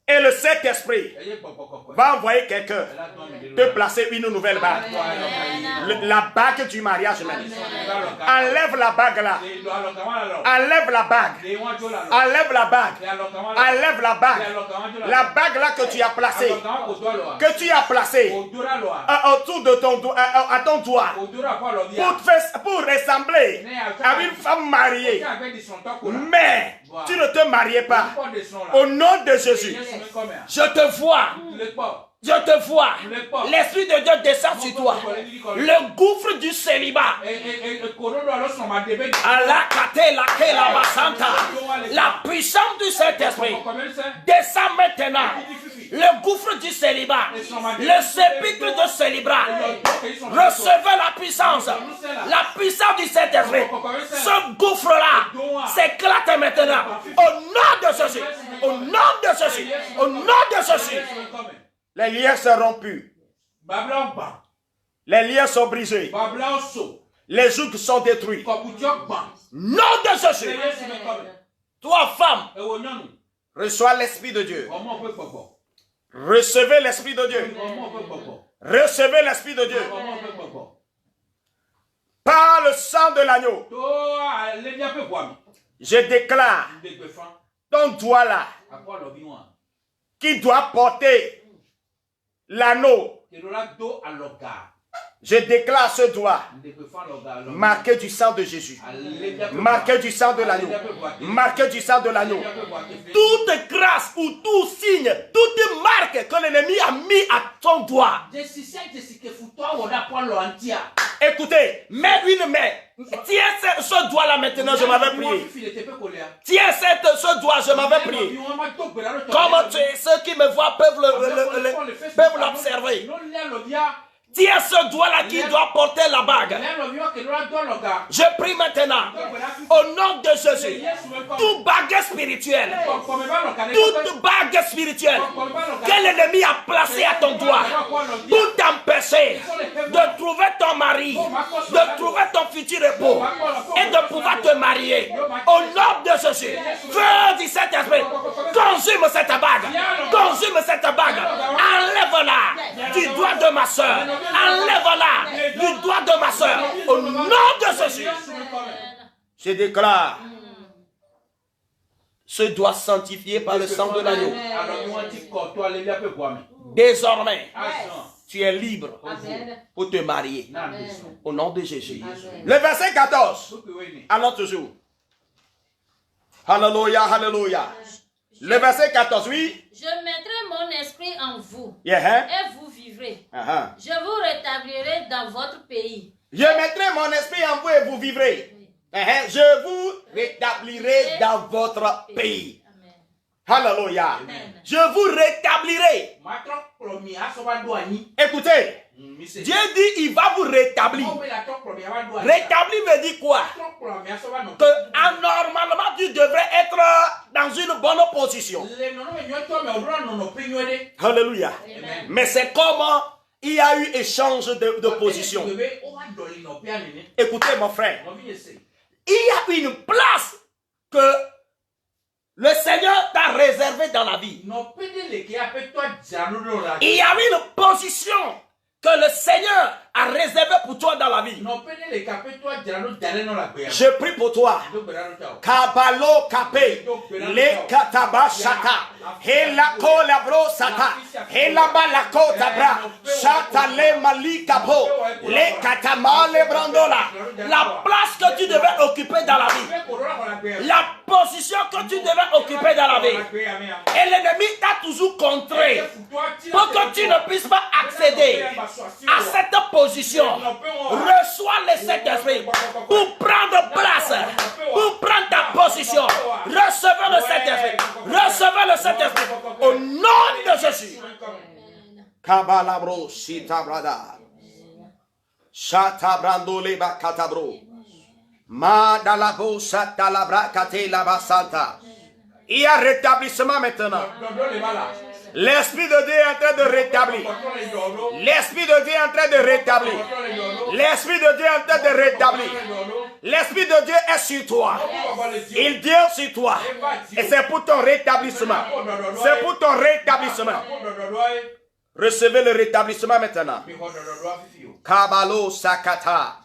Et le Saint-Esprit va envoyer quelqu'un te placer une nouvelle bague. La bague du mariage même. Enlève la bague là. Enlève la bague. Enlève la bague. Enlève la bague. La bague là que tu as placée. Que tu as placée autour de ton doigt, à ton doigt. Pour ressembler à une femme mariée. Mais tu ne te mariais pas. Au nom de Jésus. Je te vois. Je te vois. L'Esprit de Dieu descend sur toi. Le gouffre du célibat. La puissance du Saint-Esprit descend maintenant. Le gouffre du célibat. Le sépulcre de célibat. Recevez la puissance. La puissance du Saint-Esprit. Ce gouffre-là s'éclate maintenant. Au nom de Jésus. Au nom de Jésus. Au nom de Jésus. Les liens sont rompus. Les liens sont brisés. Les jougs sont détruits. Nom de Jésus. Toi, femme, reçois l'Esprit de Dieu. Recevez l'Esprit de Dieu. Recevez l'Esprit de Dieu. Par le sang de l'agneau, je déclare ton doigt là, qui doit porter l'anneau. Je déclare ce doigt marqué du sang de Jésus, marqué du sang de l'agneau, marqué du sang de l'agneau. Toute grâce ou tout signe, toute marque que l'ennemi a mis à ton doigt. Écoutez, mets une main. Tiens ce doigt-là maintenant, je m'avais prié. Tiens ce doigt, je m'avais prié. Comme ceux qui me voient peuvent l'observer. Tiens ce doigt-là qui doit porter la bague. Je prie maintenant, au nom de Jésus, toute bague spirituelle, que l'ennemi a placée à ton doigt pour t'empêcher de trouver ton mari, de trouver ton futur époux et de pouvoir te marier. Au nom de Jésus, feu du Saint-Esprit, consume cette bague, consume cette bague, enlève-la du doigt de ma soeur. Enlève-la du doigt de ma soeur. Au nom de Jésus. Je déclare ce doigt sanctifié par le sang de l'agneau. Désormais, tu es libre pour te marier. Au nom de Jésus. Le verset 14. Allons toujours. Alléluia, alléluia. Le verset 14, oui. Je mettrai mon esprit en vous, Yeah. et vous vivrez. Je vous rétablirai dans votre pays. Je mettrai mon esprit en vous et vous vivrez. Je vous rétablirai dans votre pays. Amen. Alléluia. Amen. Je vous rétablirai. Écoutez, Dieu dit il va vous rétablir. Rétablir veut dire quoi? Que normalement tu devrais être dans une bonne position. Alléluia. Amen. Mais c'est comment il y a eu échange de position. Écoutez mon frère, il y a une place dans la vie. Il y a une position que le Seigneur a réservée pour toi dans la vie. Je prie pour toi. Kabalo kapé, le kataba shata, hela kola bro sata, hela balako tabra, shata le malikapo, le katama le brandola. La place que tu devais occuper dans la vie, la position que tu devais occuper dans la vie, et l'ennemi t'a toujours contré pour que tu ne puisses pas accéder à cette position. Reçois le Saint-Esprit pour prendre place, pour prendre ta position. Recevez le Saint-Esprit. Recevez le Saint-Esprit au nom de Jésus. Kabalabro sitabrada. Shatabrando leba katabro. Madalabo satalabra kate laba santa. Il y a rétablissement maintenant. L'Esprit de Dieu est en train de rétablir. L'Esprit de Dieu est en train de rétablir. L'Esprit de Dieu est en train de rétablir. L'Esprit de Dieu est sur toi. Il vient sur toi. Et c'est pour ton rétablissement. C'est pour ton rétablissement. Recevez le rétablissement maintenant. Kabalo sakata.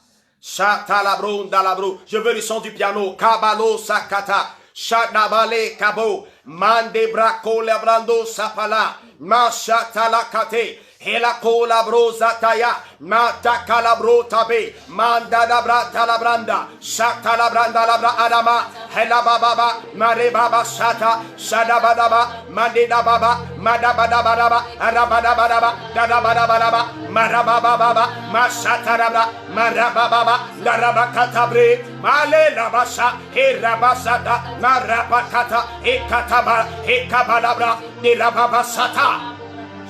Shatalabro dalabro. Je veux le son du piano. Kabalo sakata. Shadabale kabo. Mande brako lebrando sapala. Mashatala kate. Hela kola brozataya. Mata kalabro tabe. Manda labra talabranda. Shata labranda labra adama. Hela bababa. Mare baba shata. Shadabadaba. Mandida baba. Madabadabadaba. Arabadabadaba. Dadabadabadaba. Marabababa. Mashata labra. Marabababa. Darabakatabre. Male labasha. Herabasata. Marabakata. Ekataba. Ekabalabra. Dirababasata.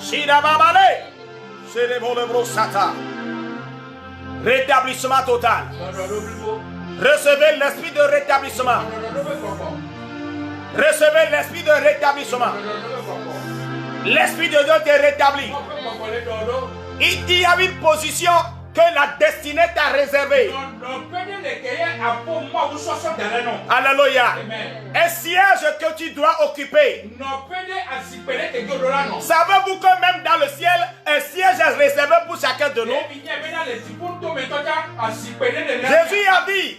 Shirababale. Sata. Rétablissement total. Recevez l'esprit de rétablissement. Recevez l'esprit de rétablissement. L'esprit de Dieu te rétablit. Il y a une position que la destinée t'a réservée. Alléluia. Un siège que tu dois occuper. Savez-vous que même dans le ciel, un siège est réservé pour chacun de nous? Jésus a dit,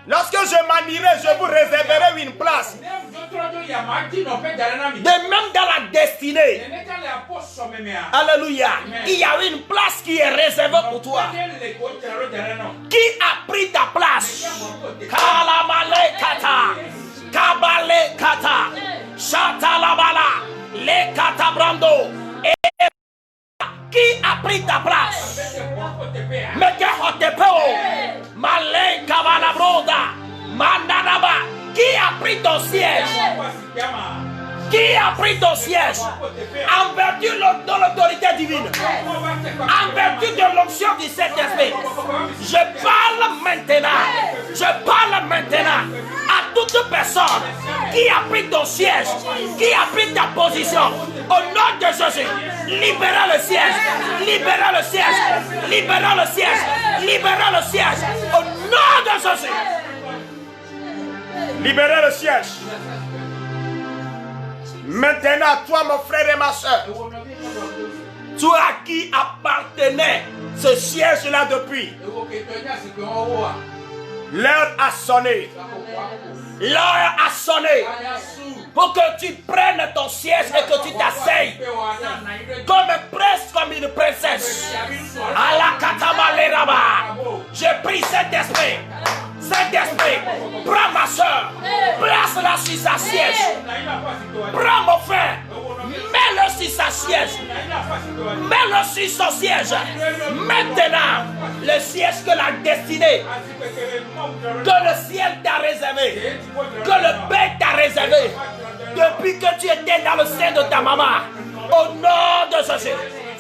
lorsque je m'en irai, je vous réserverai une place. De même dans la destinée. Alléluia. Il y a une place qui est réservée pour toi. Qui a pris ta place? Kalamale kata, kabale kata, shatalabala, le katabrando. Qui a pris ta place? Meke hotepeo, male kabalabroda, mandanaba. Qui a pris ton siège? Qui a pris ton siège? En vertu de l'autorité divine, en vertu de l'onction du Saint-Esprit, je parle maintenant à toute personne qui a pris ton siège, qui a pris ta position. Au nom de Jésus, libérez le siège, libérez le siège, libérez le siège, libérez le siège. Au nom de Jésus, libérez le siège. Maintenant, toi, mon frère et ma soeur, toi à qui appartenait ce siège-là depuis, l'heure a sonné. L'heure a sonné pour que tu prennes ton siège et que tu t'asseyes comme un prince, comme une princesse. Allah Katamaleraba. Je prie Saint-Esprit. Saint-Esprit, prends ma soeur, place-la sur sa siège. Prends mon frère, mets-le sur sa siège. Mets-le sur son siège. Maintenant, le siège que la destinée, que le ciel t'a réservé, que le Père t'a réservé, depuis que tu étais dans le sein de ta maman, au nom de Jésus.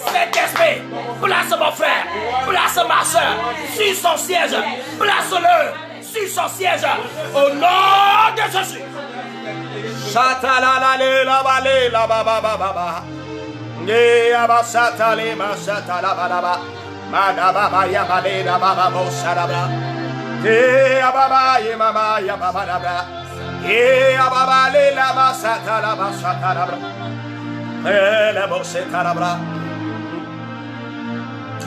Saint-Esprit, place mon frère, place ma soeur sur son siège, place-le sur son siège, au nom de Jésus. Satalalale la bale la baba baba. Ne abasatale masatala baba. Madaba ya bale la baba bosarabra. Te ababa ya mama ya baba dabra. Et ababale la basata la basata la bra. Et la boseta la bra.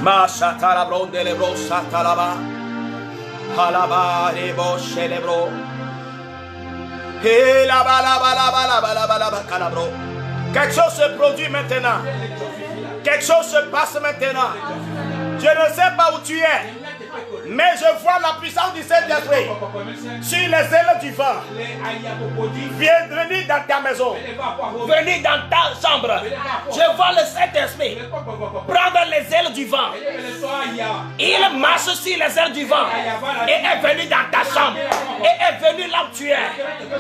Masata la bronde le brosata la ba. Halaba et bosche le bro. Et la ba la ba la ba la ba la ba la ba calabro. Quelque chose se produit maintenant. Quelque chose se passe maintenant. Je ne sais pas où tu es, mais je vois la puissance du Saint-Esprit sur les ailes du vent. Viens venir dans ta maison, venir dans ta chambre. Je vois le Saint-Esprit prendre les ailes du vent. Il marche sur les ailes du vent et est venu dans ta chambre et est venu là où tu es.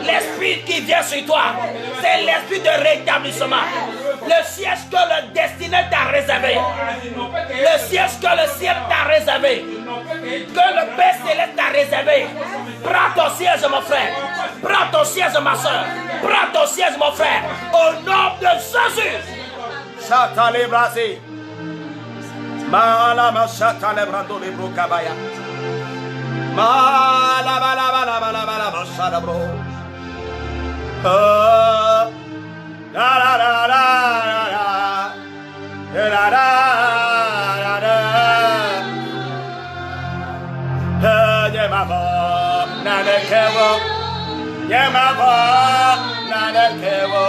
L'esprit qui vient sur toi, c'est l'esprit de rétablissement. Le siège que le destiné t'a réservé, le siège que le ciel t'a réservé, que le Père Céleste t'a réservé. Prends ton siège, mon frère. Prends ton siège, ma soeur. Prends ton siège, mon frère. Au nom de Jésus. Chatale brasi. Malama chatale brando libro kabaya. Malama la bala bala bala bala bro. La la la la la la la la la. Yemava nane kevo, Yemava nane kevo,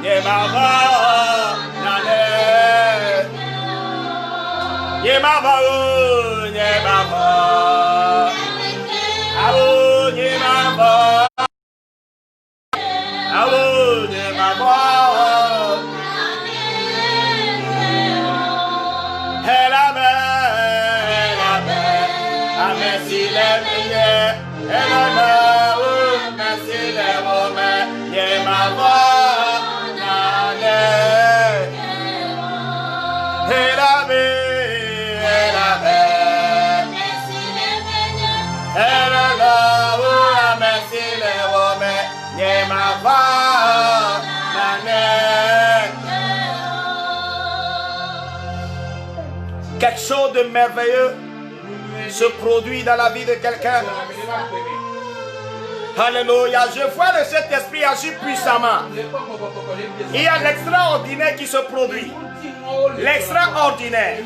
Yemava nane, Yemava Yemava, Aou Yemava, Aou Yemava. Merci les meilleurs, et le merci les mauvais, et ma voix, et la vie, et la paix, et le merci les mauvais, et ma voix, quelque chose de merveilleux se produit dans la vie de quelqu'un. Alléluia. Je vois le Saint-Esprit agir puissamment. Il y a l'extraordinaire qui se produit. L'extraordinaire.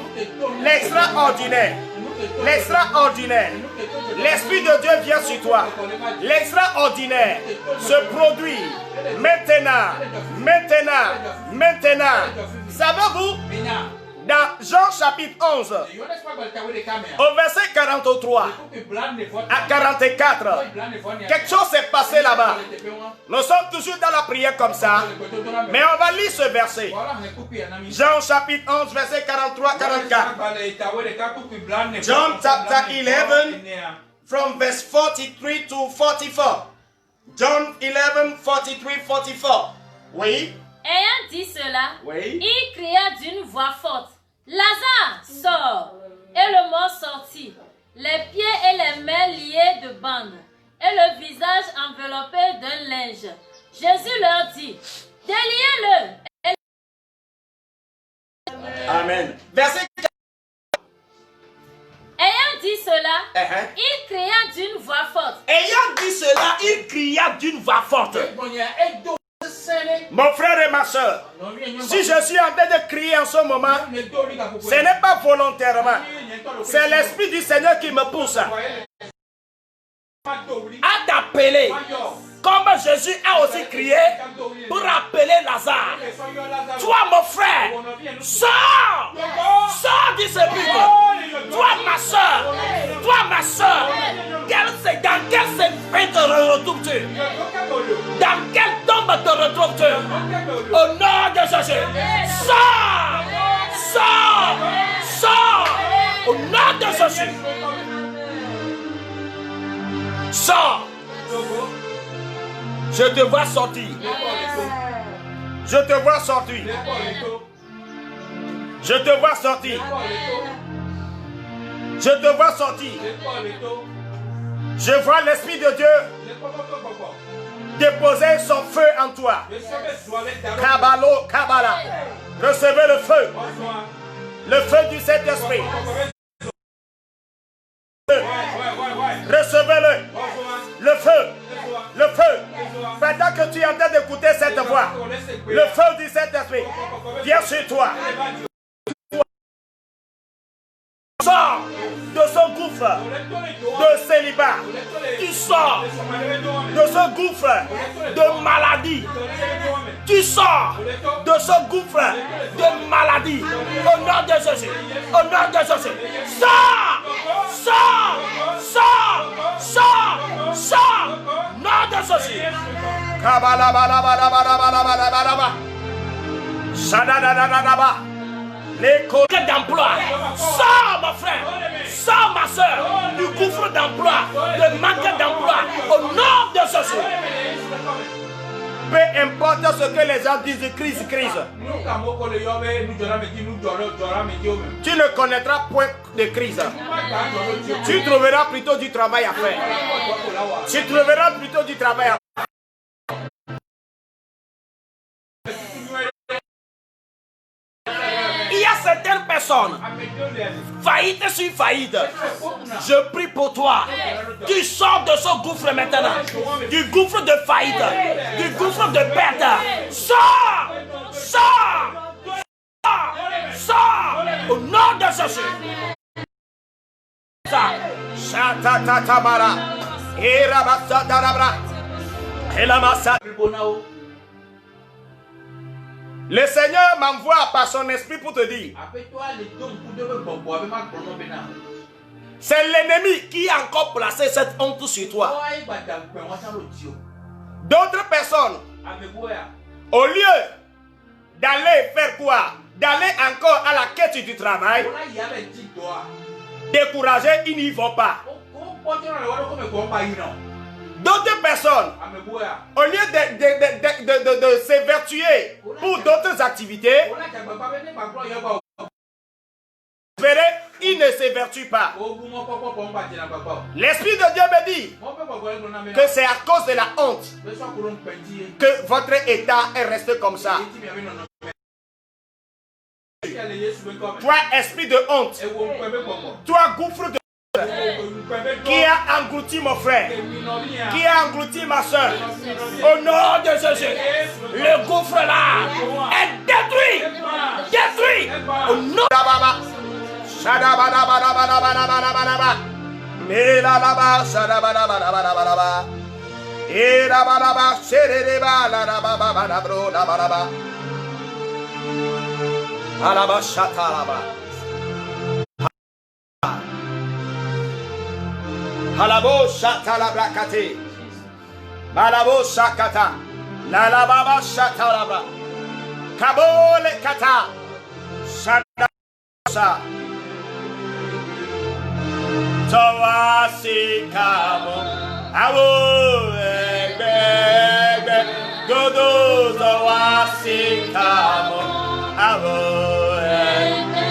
L'extraordinaire. L'extraordinaire. L'Esprit de Dieu vient sur toi. L'extraordinaire se produit maintenant. Maintenant. Maintenant. Savez-vous? Dans Jean chapitre 11, au verset 43 à 44, quelque chose s'est passé là-bas. Nous sommes toujours dans la prière comme ça, mais on va lire ce verset. Jean chapitre 11, verset 43-44. John chapter 11, from verse 43 to 44. John 11, 43-44. Oui. Ayant dit cela, oui, il cria d'une voix forte, Lazare, sors! Et le mort sortit, les pieds et les mains liés de bandes, et le visage enveloppé d'un linge. Jésus leur dit, déliez-le. Amen. Verset 4. Ayant dit cela, il cria d'une voix forte. Ayant dit cela, il cria d'une voix forte. Mon frère et ma soeur, si je suis en train de crier en ce moment, ce n'est pas volontairement. C'est l'Esprit du Seigneur qui me pousse à t'appeler. Comme Jésus a aussi crié pour appeler Lazare. Toi, mon frère, sors! Sors du sépulcre. Toi, ma soeur, dans quel sépulcre te retrouves-tu? Dans quelle tombe te retrouves-tu? Au nom de Jésus, sors! Sors! Sors! Au nom de Jésus, sors! Je te vois sortir. Je te vois sortir. Je te vois sortir. Je te vois sortir. Je vois l'Esprit de Dieu déposer son feu en toi. Kabalo, Kabala. Recevez le feu. Le feu du Saint-Esprit. Recevez-le. Le feu. Le feu. que tu es en train d'écouter cette voix, le feu du Saint-Esprit vient sur toi. Sors de ce gouffre de célibat. Tu sors de ce gouffre de maladie. Tu sors de ce gouffre de maladie. Au nom de Jésus. Au nom de Jésus. Sors! Sors! Sors! Sors! Sors! Nom de Jésus. Les collègues d'emploi, sors mon frère, sors ma soeur, du gouffre d'emploi, de manque d'emploi, au nom de Jésus. Peu importe ce que les gens disent, crise, crise. Tu ne connaîtras point de crise. Tu trouveras plutôt du travail à faire. Tu trouveras plutôt du travail à faire. Il y a certaines personnes, faillite sur faillite. Je prie pour toi. Tu sors de ce gouffre maintenant. Du gouffre de faillite. Du gouffre de perte. Sors! Sors! Sors! Sors! Au nom de Jésus. Shatatabara. Erabasadarabra. Elamasa. Le Seigneur m'envoie par son esprit pour te dire. C'est l'ennemi qui a encore placé cette honte sur toi. D'autres personnes, au lieu d'aller faire quoi? D'aller encore à la quête du travail, découragés, ils n'y vont pas. D'autres personnes, au lieu de s'évertuer pour d'autres activités, ils ne s'évertuent pas. L'Esprit de Dieu me dit que c'est à cause de la honte que votre état est resté comme ça. Toi, esprit de honte, toi, gouffre de qui a englouti mon frère, qui a englouti ma soeur, au nom de Jésus, le gouffre là est détruit, détruit, au nom Halabo shatalabra kate. Malabo shakata. Lalababa shatalabra. Kabole kata. Shadasa. Tawasi kamo. Awo egbe. Godo tawasi kamo. Awo egbe.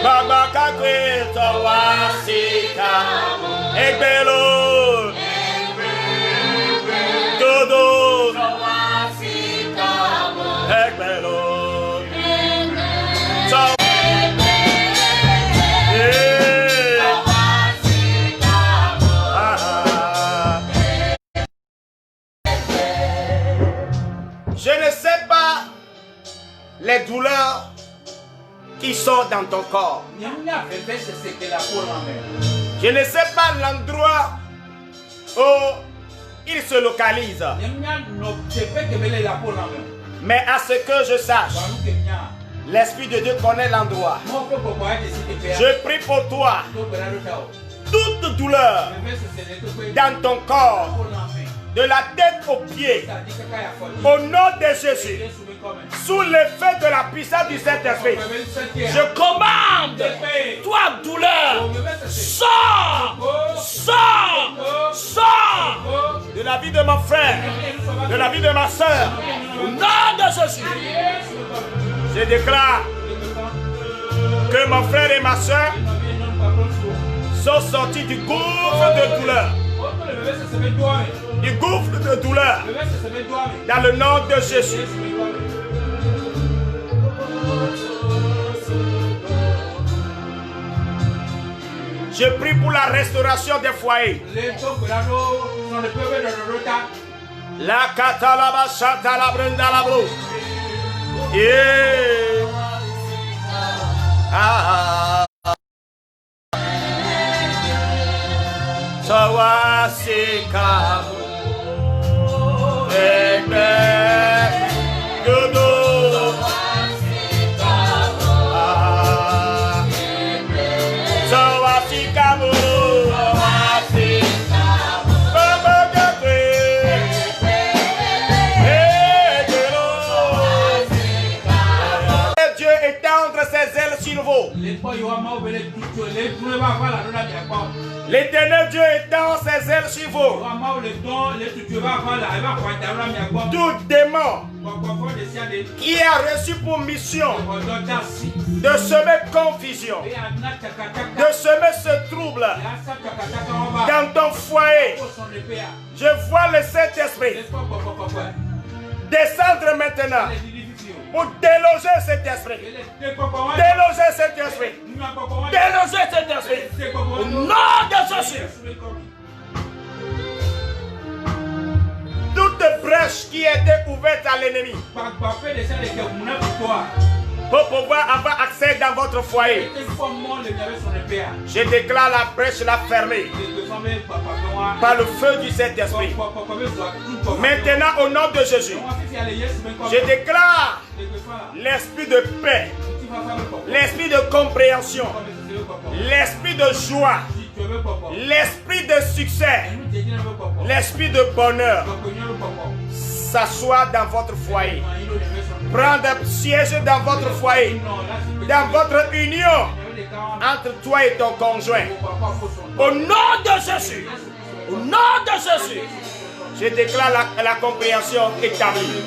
Baba kakwe tawasi kamo. Egbelo, todo, egbelo, je ne sais pas les douleurs qui sont dans ton corps. Je ne sais pas l'endroit où il se localise. Mais à ce que je sache, l'Esprit de Dieu connaît l'endroit. Je prie pour toi. Toute douleur dans ton corps, de la tête aux pieds, au nom de Jésus, sous l'effet de la puissance du Saint-Esprit, je commande, toi douleur, sors, sors, sors de la vie de mon frère, de la vie de ma soeur, au nom de Jésus. Je déclare que mon frère et ma soeur sont sortis du gouffre de douleur. Du gouffre de douleur. Dans le nom de Jésus. Je prie pour la restauration des foyers. La katalaba shatala brenda la bro. Yeah. Sawasika. Dieu étendre ses ailes sur vous. L'éternel Dieu étend ses ailes sur vous. Tout démon qui a reçu pour mission de semer confusion, de semer ce trouble dans ton foyer, je vois le Saint-Esprit descendre maintenant pour déloger cet esprit. Déloger cet esprit. Déloger cet esprit. Au nom de Jésus. Toute brèche qui était ouverte à l'ennemi pour pouvoir avoir accès dans votre foyer, je déclare la brèche la fermée par le feu du Saint-Esprit. Maintenant, au nom de Jésus, je déclare l'esprit de paix, l'esprit de compréhension, l'esprit de joie, l'esprit de succès, l'esprit de bonheur s'asseoir dans votre foyer. Prendre siège dans votre foyer, dans votre union entre toi et ton conjoint. Au nom de Jésus, au nom de Jésus, je déclare la compréhension établie,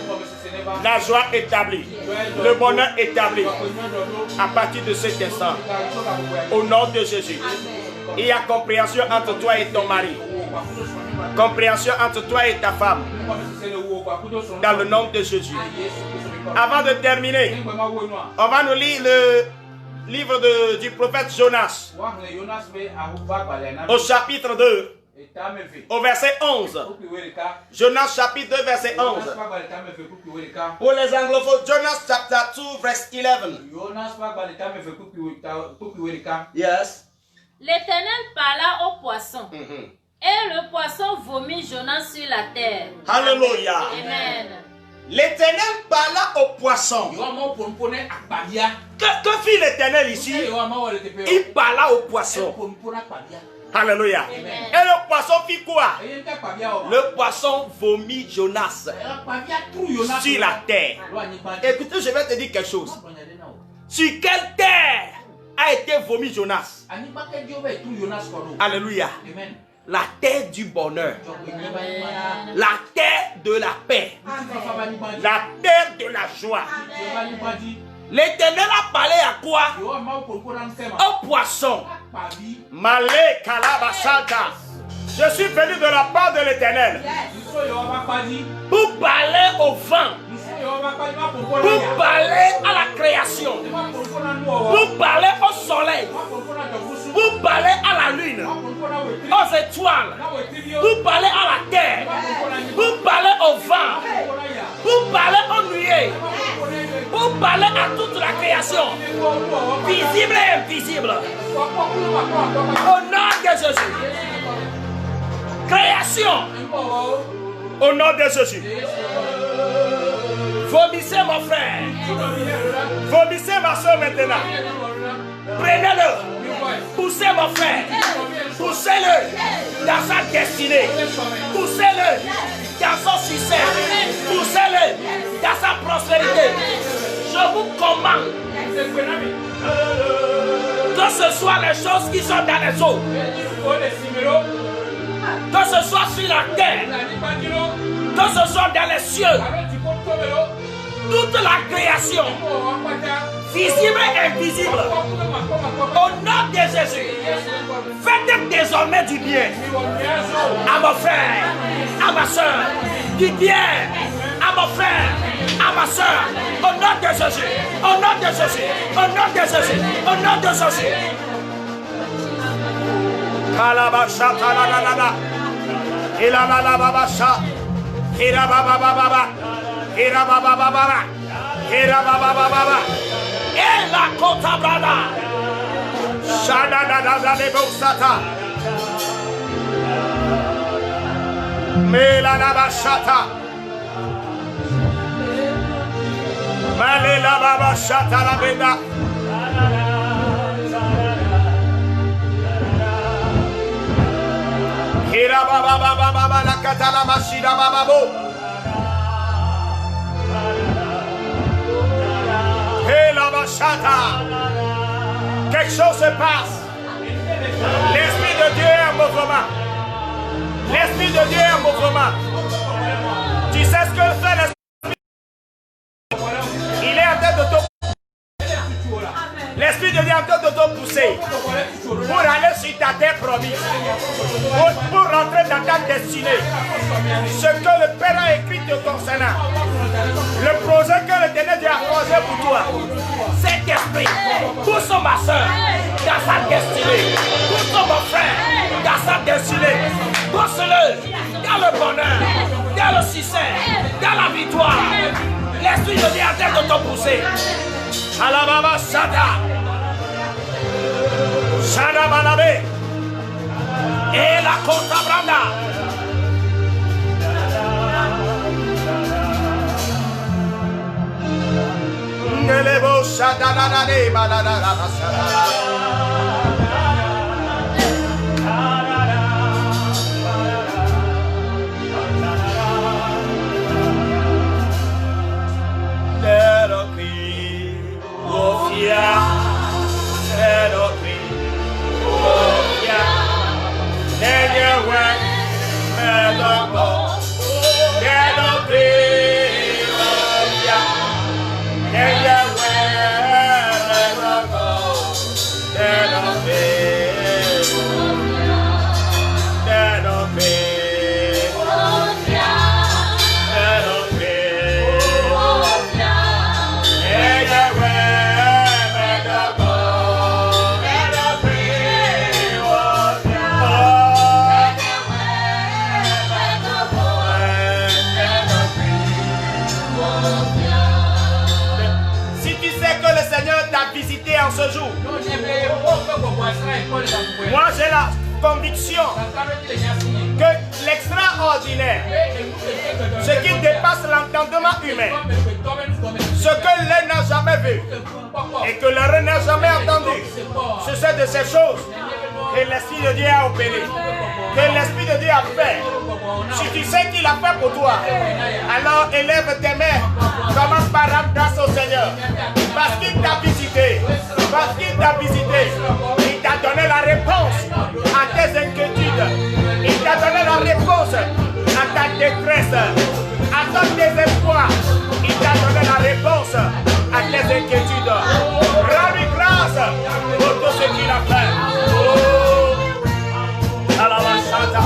la joie établie, le bonheur établi à partir de cet instant. Au nom de Jésus, il y a compréhension entre toi et ton mari, compréhension entre toi et ta femme, dans le nom de Jésus. Avant de terminer, on va nous lire le livre du prophète Jonas au chapitre 2 au verset 11. Jonas chapitre 2 verset 11. Pour les anglophones, Jonas chapter 2 verse 11. Yes. L'Éternel parla au poisson. Et le poisson vomit Jonas sur la terre. Alléluia. Amen. L'Éternel parla au poisson. Que fit l'Éternel ici? Il parla au poisson. Alléluia. Amen. Et le poisson fit quoi? Le poisson vomit Jonas sur la terre. Écoutez, je vais te dire quelque chose. Sur quelle terre a été vomi Jonas? Alléluia. La terre du bonheur, la terre de la paix, la terre de la joie. L'Éternel a parlé à quoi? Au poisson. Malé Kalabasata. Je suis venu de la part de l'Éternel pour parler au vent, pour parler à la création, pour parler au soleil, pour parler à la lune, aux étoiles, pour parler à la terre, pour parler au vent, pour parler aux nuées, pour parler à toute la création, visible et invisible. Au nom de Jésus. Création. Au nom de Jésus. Vomissez mon frère. Vomissez ma soeur maintenant. Prenez-le. Poussez mon frère. Poussez-le dans sa destinée. Poussez-le dans son succès. Poussez-le dans sa prospérité. Je vous commande que ce soit les choses qui sont dans les eaux, que ce soit sur la terre, que ce soit dans les cieux, toute la création, visible et invisible, au nom de Jésus, faites désormais du bien à mon frère, à ma soeur, du bien à mon frère, à ma soeur, au nom de Jésus, au nom de Jésus, au nom de Jésus, au nom de Jésus. Kalabasha, talalala, ilalala babasha, Hira baba baba. Hira baba baba. Hira baba baba. Et la kota brada. Shada da da da de bosata. Mela la bashata. Male la baba shata la benda. Hira baba baba baba la katala mashira baba bo. Hey la bashata. Quelque chose se passe. L'Esprit de Dieu est en mouvement. L'Esprit de Dieu est en mouvement. Tu sais ce que fait l'Esprit? Il est en train de te... L'Esprit de Dieu est en train de te pousser pour aller sur ta terre promise, pour rentrer dans ta destinée. Ce que le Père a écrit te concernant, le projet que l'Éternel a posé pour toi. Cet esprit, pousse ma soeur dans sa destinée. Pousse mon frère dans sa destinée. Pousse-le dans le bonheur, dans le succès, dans la victoire. L'Esprit de Dieu est en train de te pousser. Alababa Shada. Shada Balabe. Et la Kota Branda. Nelebo Shada Nane Balada Shada. En ce jour, moi j'ai la conviction que l'extraordinaire, ce qui dépasse l'entendement humain, ce que l'œil n'a jamais vu et que l'oreille n'a jamais entendu, ce sont de ces choses que l'Esprit de Dieu a opéré, que l'Esprit de Dieu a fait. Si tu sais qu'il a fait pour toi, alors élève tes mains, commence par rendre grâce au Seigneur, parce qu'il t'a visité, parce qu'il t'a visité, il t'a donné la réponse à tes inquiétudes, il t'a donné la réponse à ta détresse, à ton désespoir, il t'a donné la réponse à tes inquiétudes. Rends-lui grâce pour tout ce qu'il a fait. Oh, à la machata.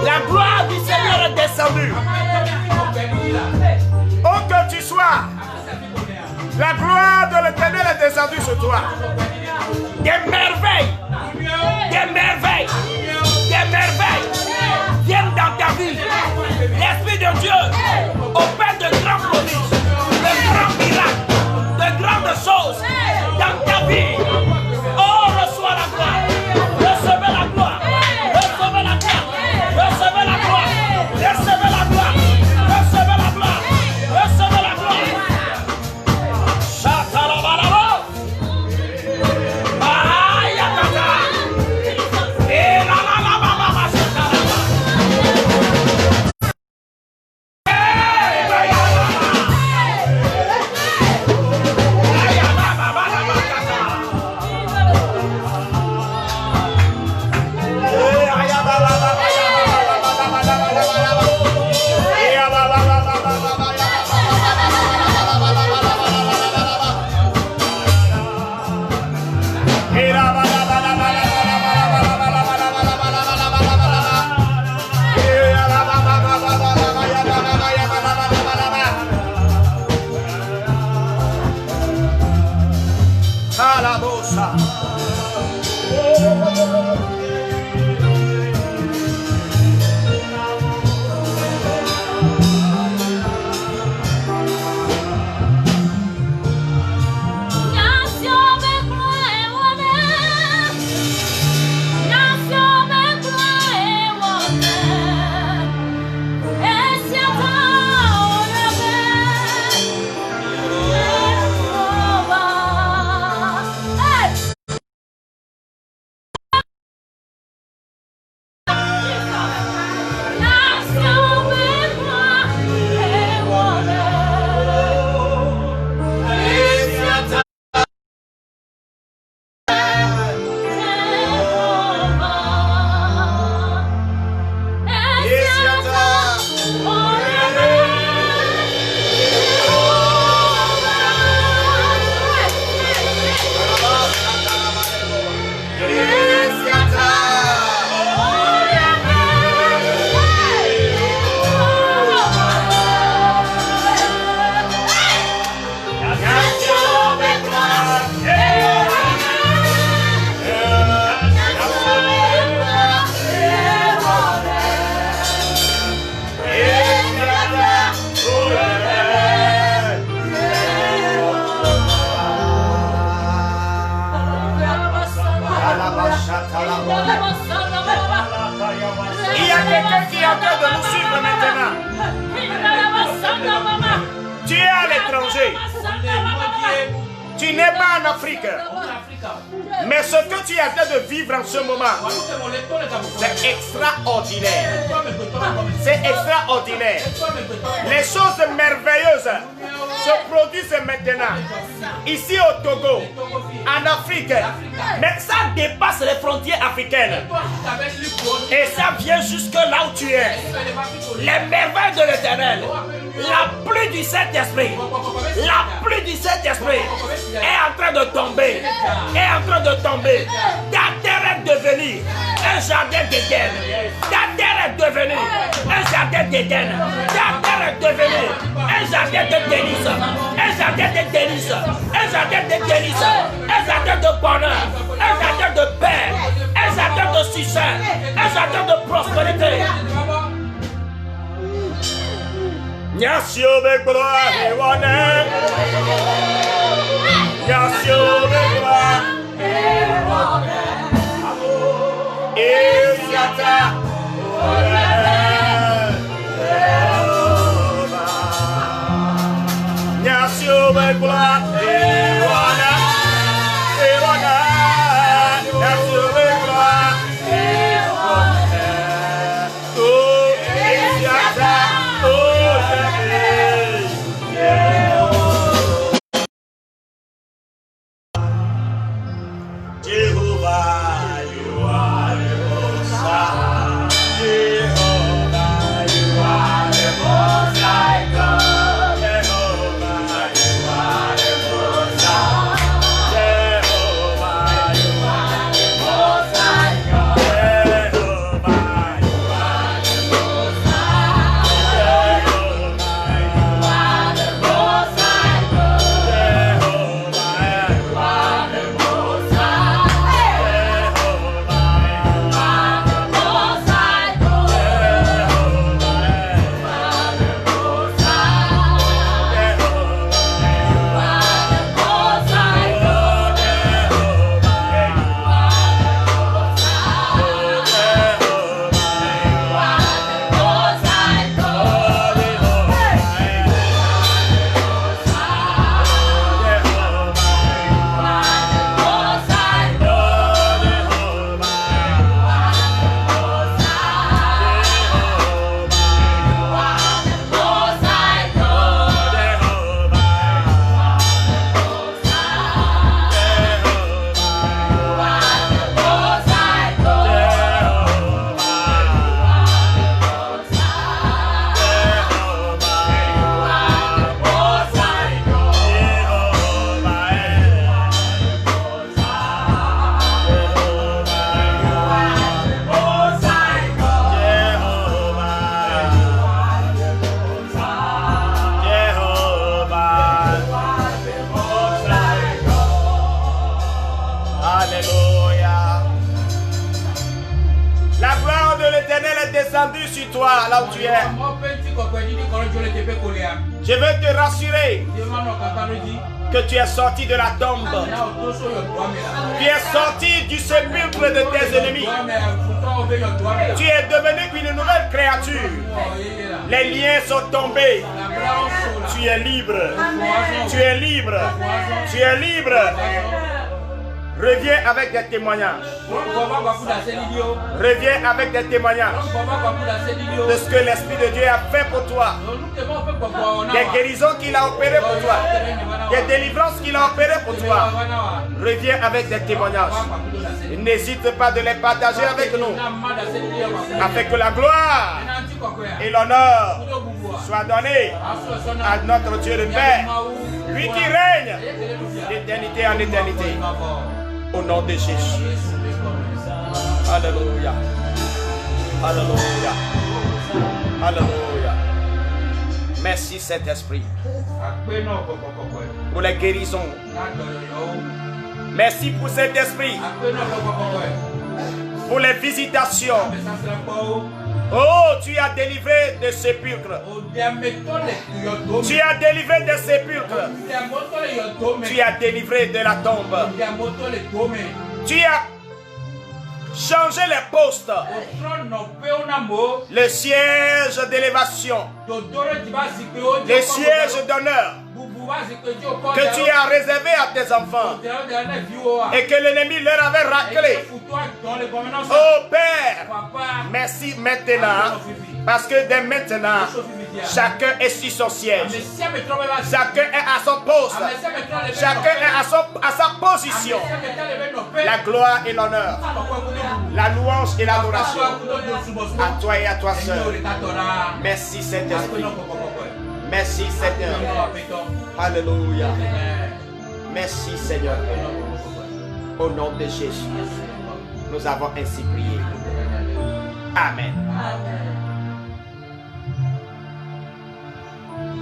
La gloire du Seigneur est descendue. Où que tu sois, la gloire de l'Éternel est descendue sur toi. Des merveilles, des merveilles, des merveilles viennent dans ta vie. L'Esprit de Dieu opère de grands prodiges, de grands miracles, de grandes choses dans ta vie. Oh, reçois la gloire, recevez la gloire, recevez la gloire, recevez la gloire, recevez la gloire, recevez la gloire, recevez la gloire. Chatalabalabo. Il y a quelqu'un qui est en train de nous suivre maintenant. Tu es à l'étranger. Tu n'es pas en Afrique. Mais ce que tu es en train de vivre en ce moment, c'est extraordinaire. C'est extraordinaire. Les choses merveilleuses se produisent maintenant. Ici au Togo, en Afrique. Mais ça dépasse les frontières africaines. Et ça vient jusque là où tu es. Les merveilles de l'Éternel. La pluie du Saint-Esprit. La pluie du Saint-Esprit est en train de tomber. Est en train de tomber. Ta terre est devenue un jardin d'Éden. Ta terre est devenue un jardin d'Éden. Ta terre est devenue un jardin de délices. Un jardin de délices. Un jardin de délices. Un jardin de bonheur. Un jardin de paix. Un jardin de succès. Un jardin de prospérité. Nyasio bekbroa hewane. Nyasio bekbroa hewane. Esiata. Nyasio bekbroa hewane. Hewane. Nyasio bekbroa hewane. Oh, Esiata. Jehovah, you are the most high. Jehovah, you are the most high God. Jehovah, you are the most high. Jehovah, you are the most high God. Jehovah, you are the Alléluia. La gloire de l'Éternel est descendue sur toi, là où tu es. Je veux te rassurer que tu es sorti de la tombe. Tu es sorti du sépulcre de tes ennemis. Tu es devenu une nouvelle créature. Les liens sont tombés. Tu es libre. Tu es libre. Tu es libre. Reviens avec des témoignages. Reviens avec des témoignages de ce que l'Esprit de Dieu a fait pour toi. Des guérisons qu'il a opérées pour toi. Des délivrances qu'il a opérées pour toi. Reviens avec des témoignages. N'hésite pas de les partager avec nous. Afin que la gloire et l'honneur soient donnés à notre Dieu le Père. Lui qui règne d'éternité en éternité. Au nom de Jésus. Alléluia. Alléluia. Alléluia. Merci Saint-Esprit pour les guérisons. Merci pour Saint-Esprit pour les visitations. Oh, tu as délivré des sépulcres. Tu as délivré des sépulcres. Tu as délivré de la tombe. Tu as changé les postes. Le siège d'élévation. Le siège d'honneur que tu as réservé à tes enfants et que l'ennemi leur avait raclé. Oh Père, merci maintenant, parce que dès maintenant, chacun est sur son siège. Chacun est à son poste. Chacun est à sa position. La gloire et l'honneur, la louange et l'adoration à toi et à toi seul. Merci Saint-Esprit. Merci Seigneur. Alléluia. Merci Seigneur. Au nom de Jésus, nous avons ainsi prié. Amen.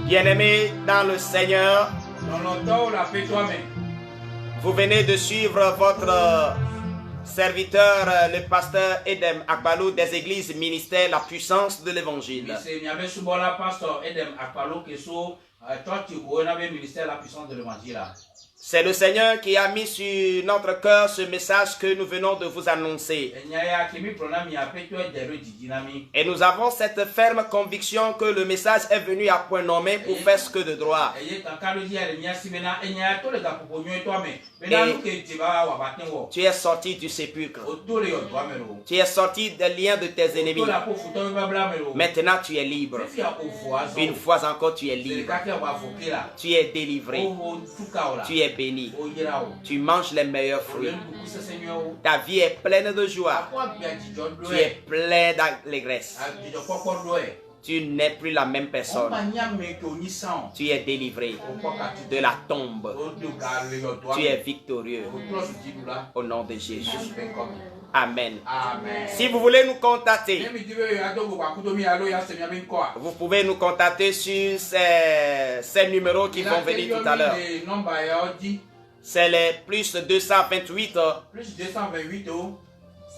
Bien-aimés dans le Seigneur, vous venez de suivre votre serviteur, le pasteur Edem Akbalou des églises ministère La Puissance de l'Évangile. C'est le Seigneur qui a mis sur notre cœur ce message que nous venons de vous annoncer. Et nous avons cette ferme conviction que le message est venu à point nommé pour faire ce que de droit. Et tu es sorti du sépulcre. Tu es sorti des liens de tes ennemis. Maintenant tu es libre. Une fois encore tu es libre. Tu es délivré. Tu es béni. Tu manges les meilleurs fruits. Ta vie est pleine de joie. Tu es plein d'allégresse. Tu n'es plus la même personne. Tu es délivré de la tombe. Tu es victorieux. Au nom de Jésus. Amen. Si vous voulez nous contacter, vous pouvez nous contacter sur ces numéros qui vont venir tout à l'heure. C'est les plus 228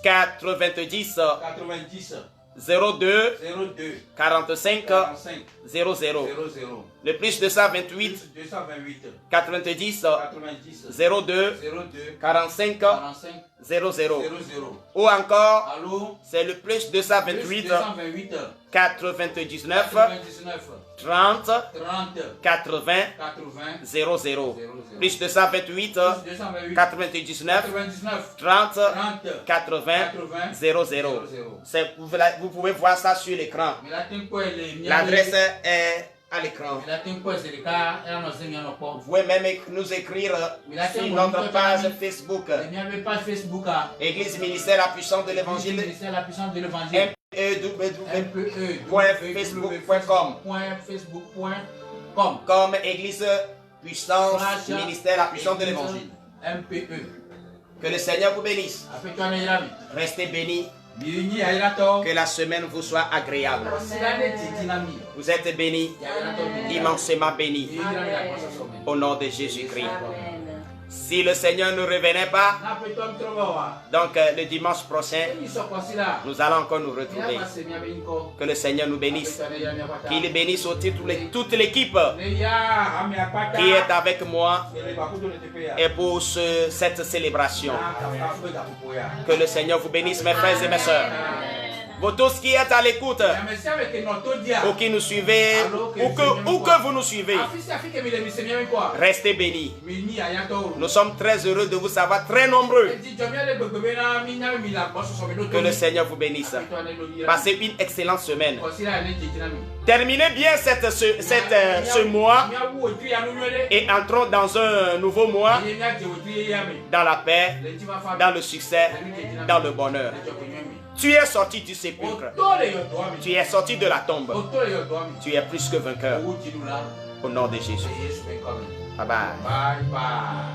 90 02 45 00. Le plus 228 90 02 45 00. Ou encore, c'est le plus 228 99 30 80 00. Plus 228 99 30 80 00. Vous pouvez voir ça sur l'écran. L'adresse est à l'écran. Vous pouvez même nous écrire sur notre page Facebook. Église ministère La Puissance de l'Évangile. www.facebook.com comme Église Puissance ministère La Puissance de l'Évangile. Que le Seigneur vous bénisse. Restez bénis. Que la semaine vous soit agréable. Vous êtes bénis, immensément bénis. Au nom de Jésus-Christ. Si le Seigneur ne revenait pas, donc le dimanche prochain, nous allons encore nous retrouver. Que le Seigneur nous bénisse. Qu'il bénisse aussi toute l'équipe qui est avec moi et pour cette célébration. Que le Seigneur vous bénisse, mes frères et mes sœurs. Vous tous qui êtes à l'écoute, ou qui nous suivez, ou que vous nous suivez, restez bénis. Nous sommes très heureux de vous savoir très nombreux. Que le Seigneur vous bénisse. Passez une excellente semaine. Terminez bien ce mois et entrons dans un nouveau mois dans la paix, dans le succès, dans le bonheur. Tu es sorti du sépulcre. Tu es sorti de la tombe. Tu es plus que vainqueur. Au nom de Jésus. Bye bye.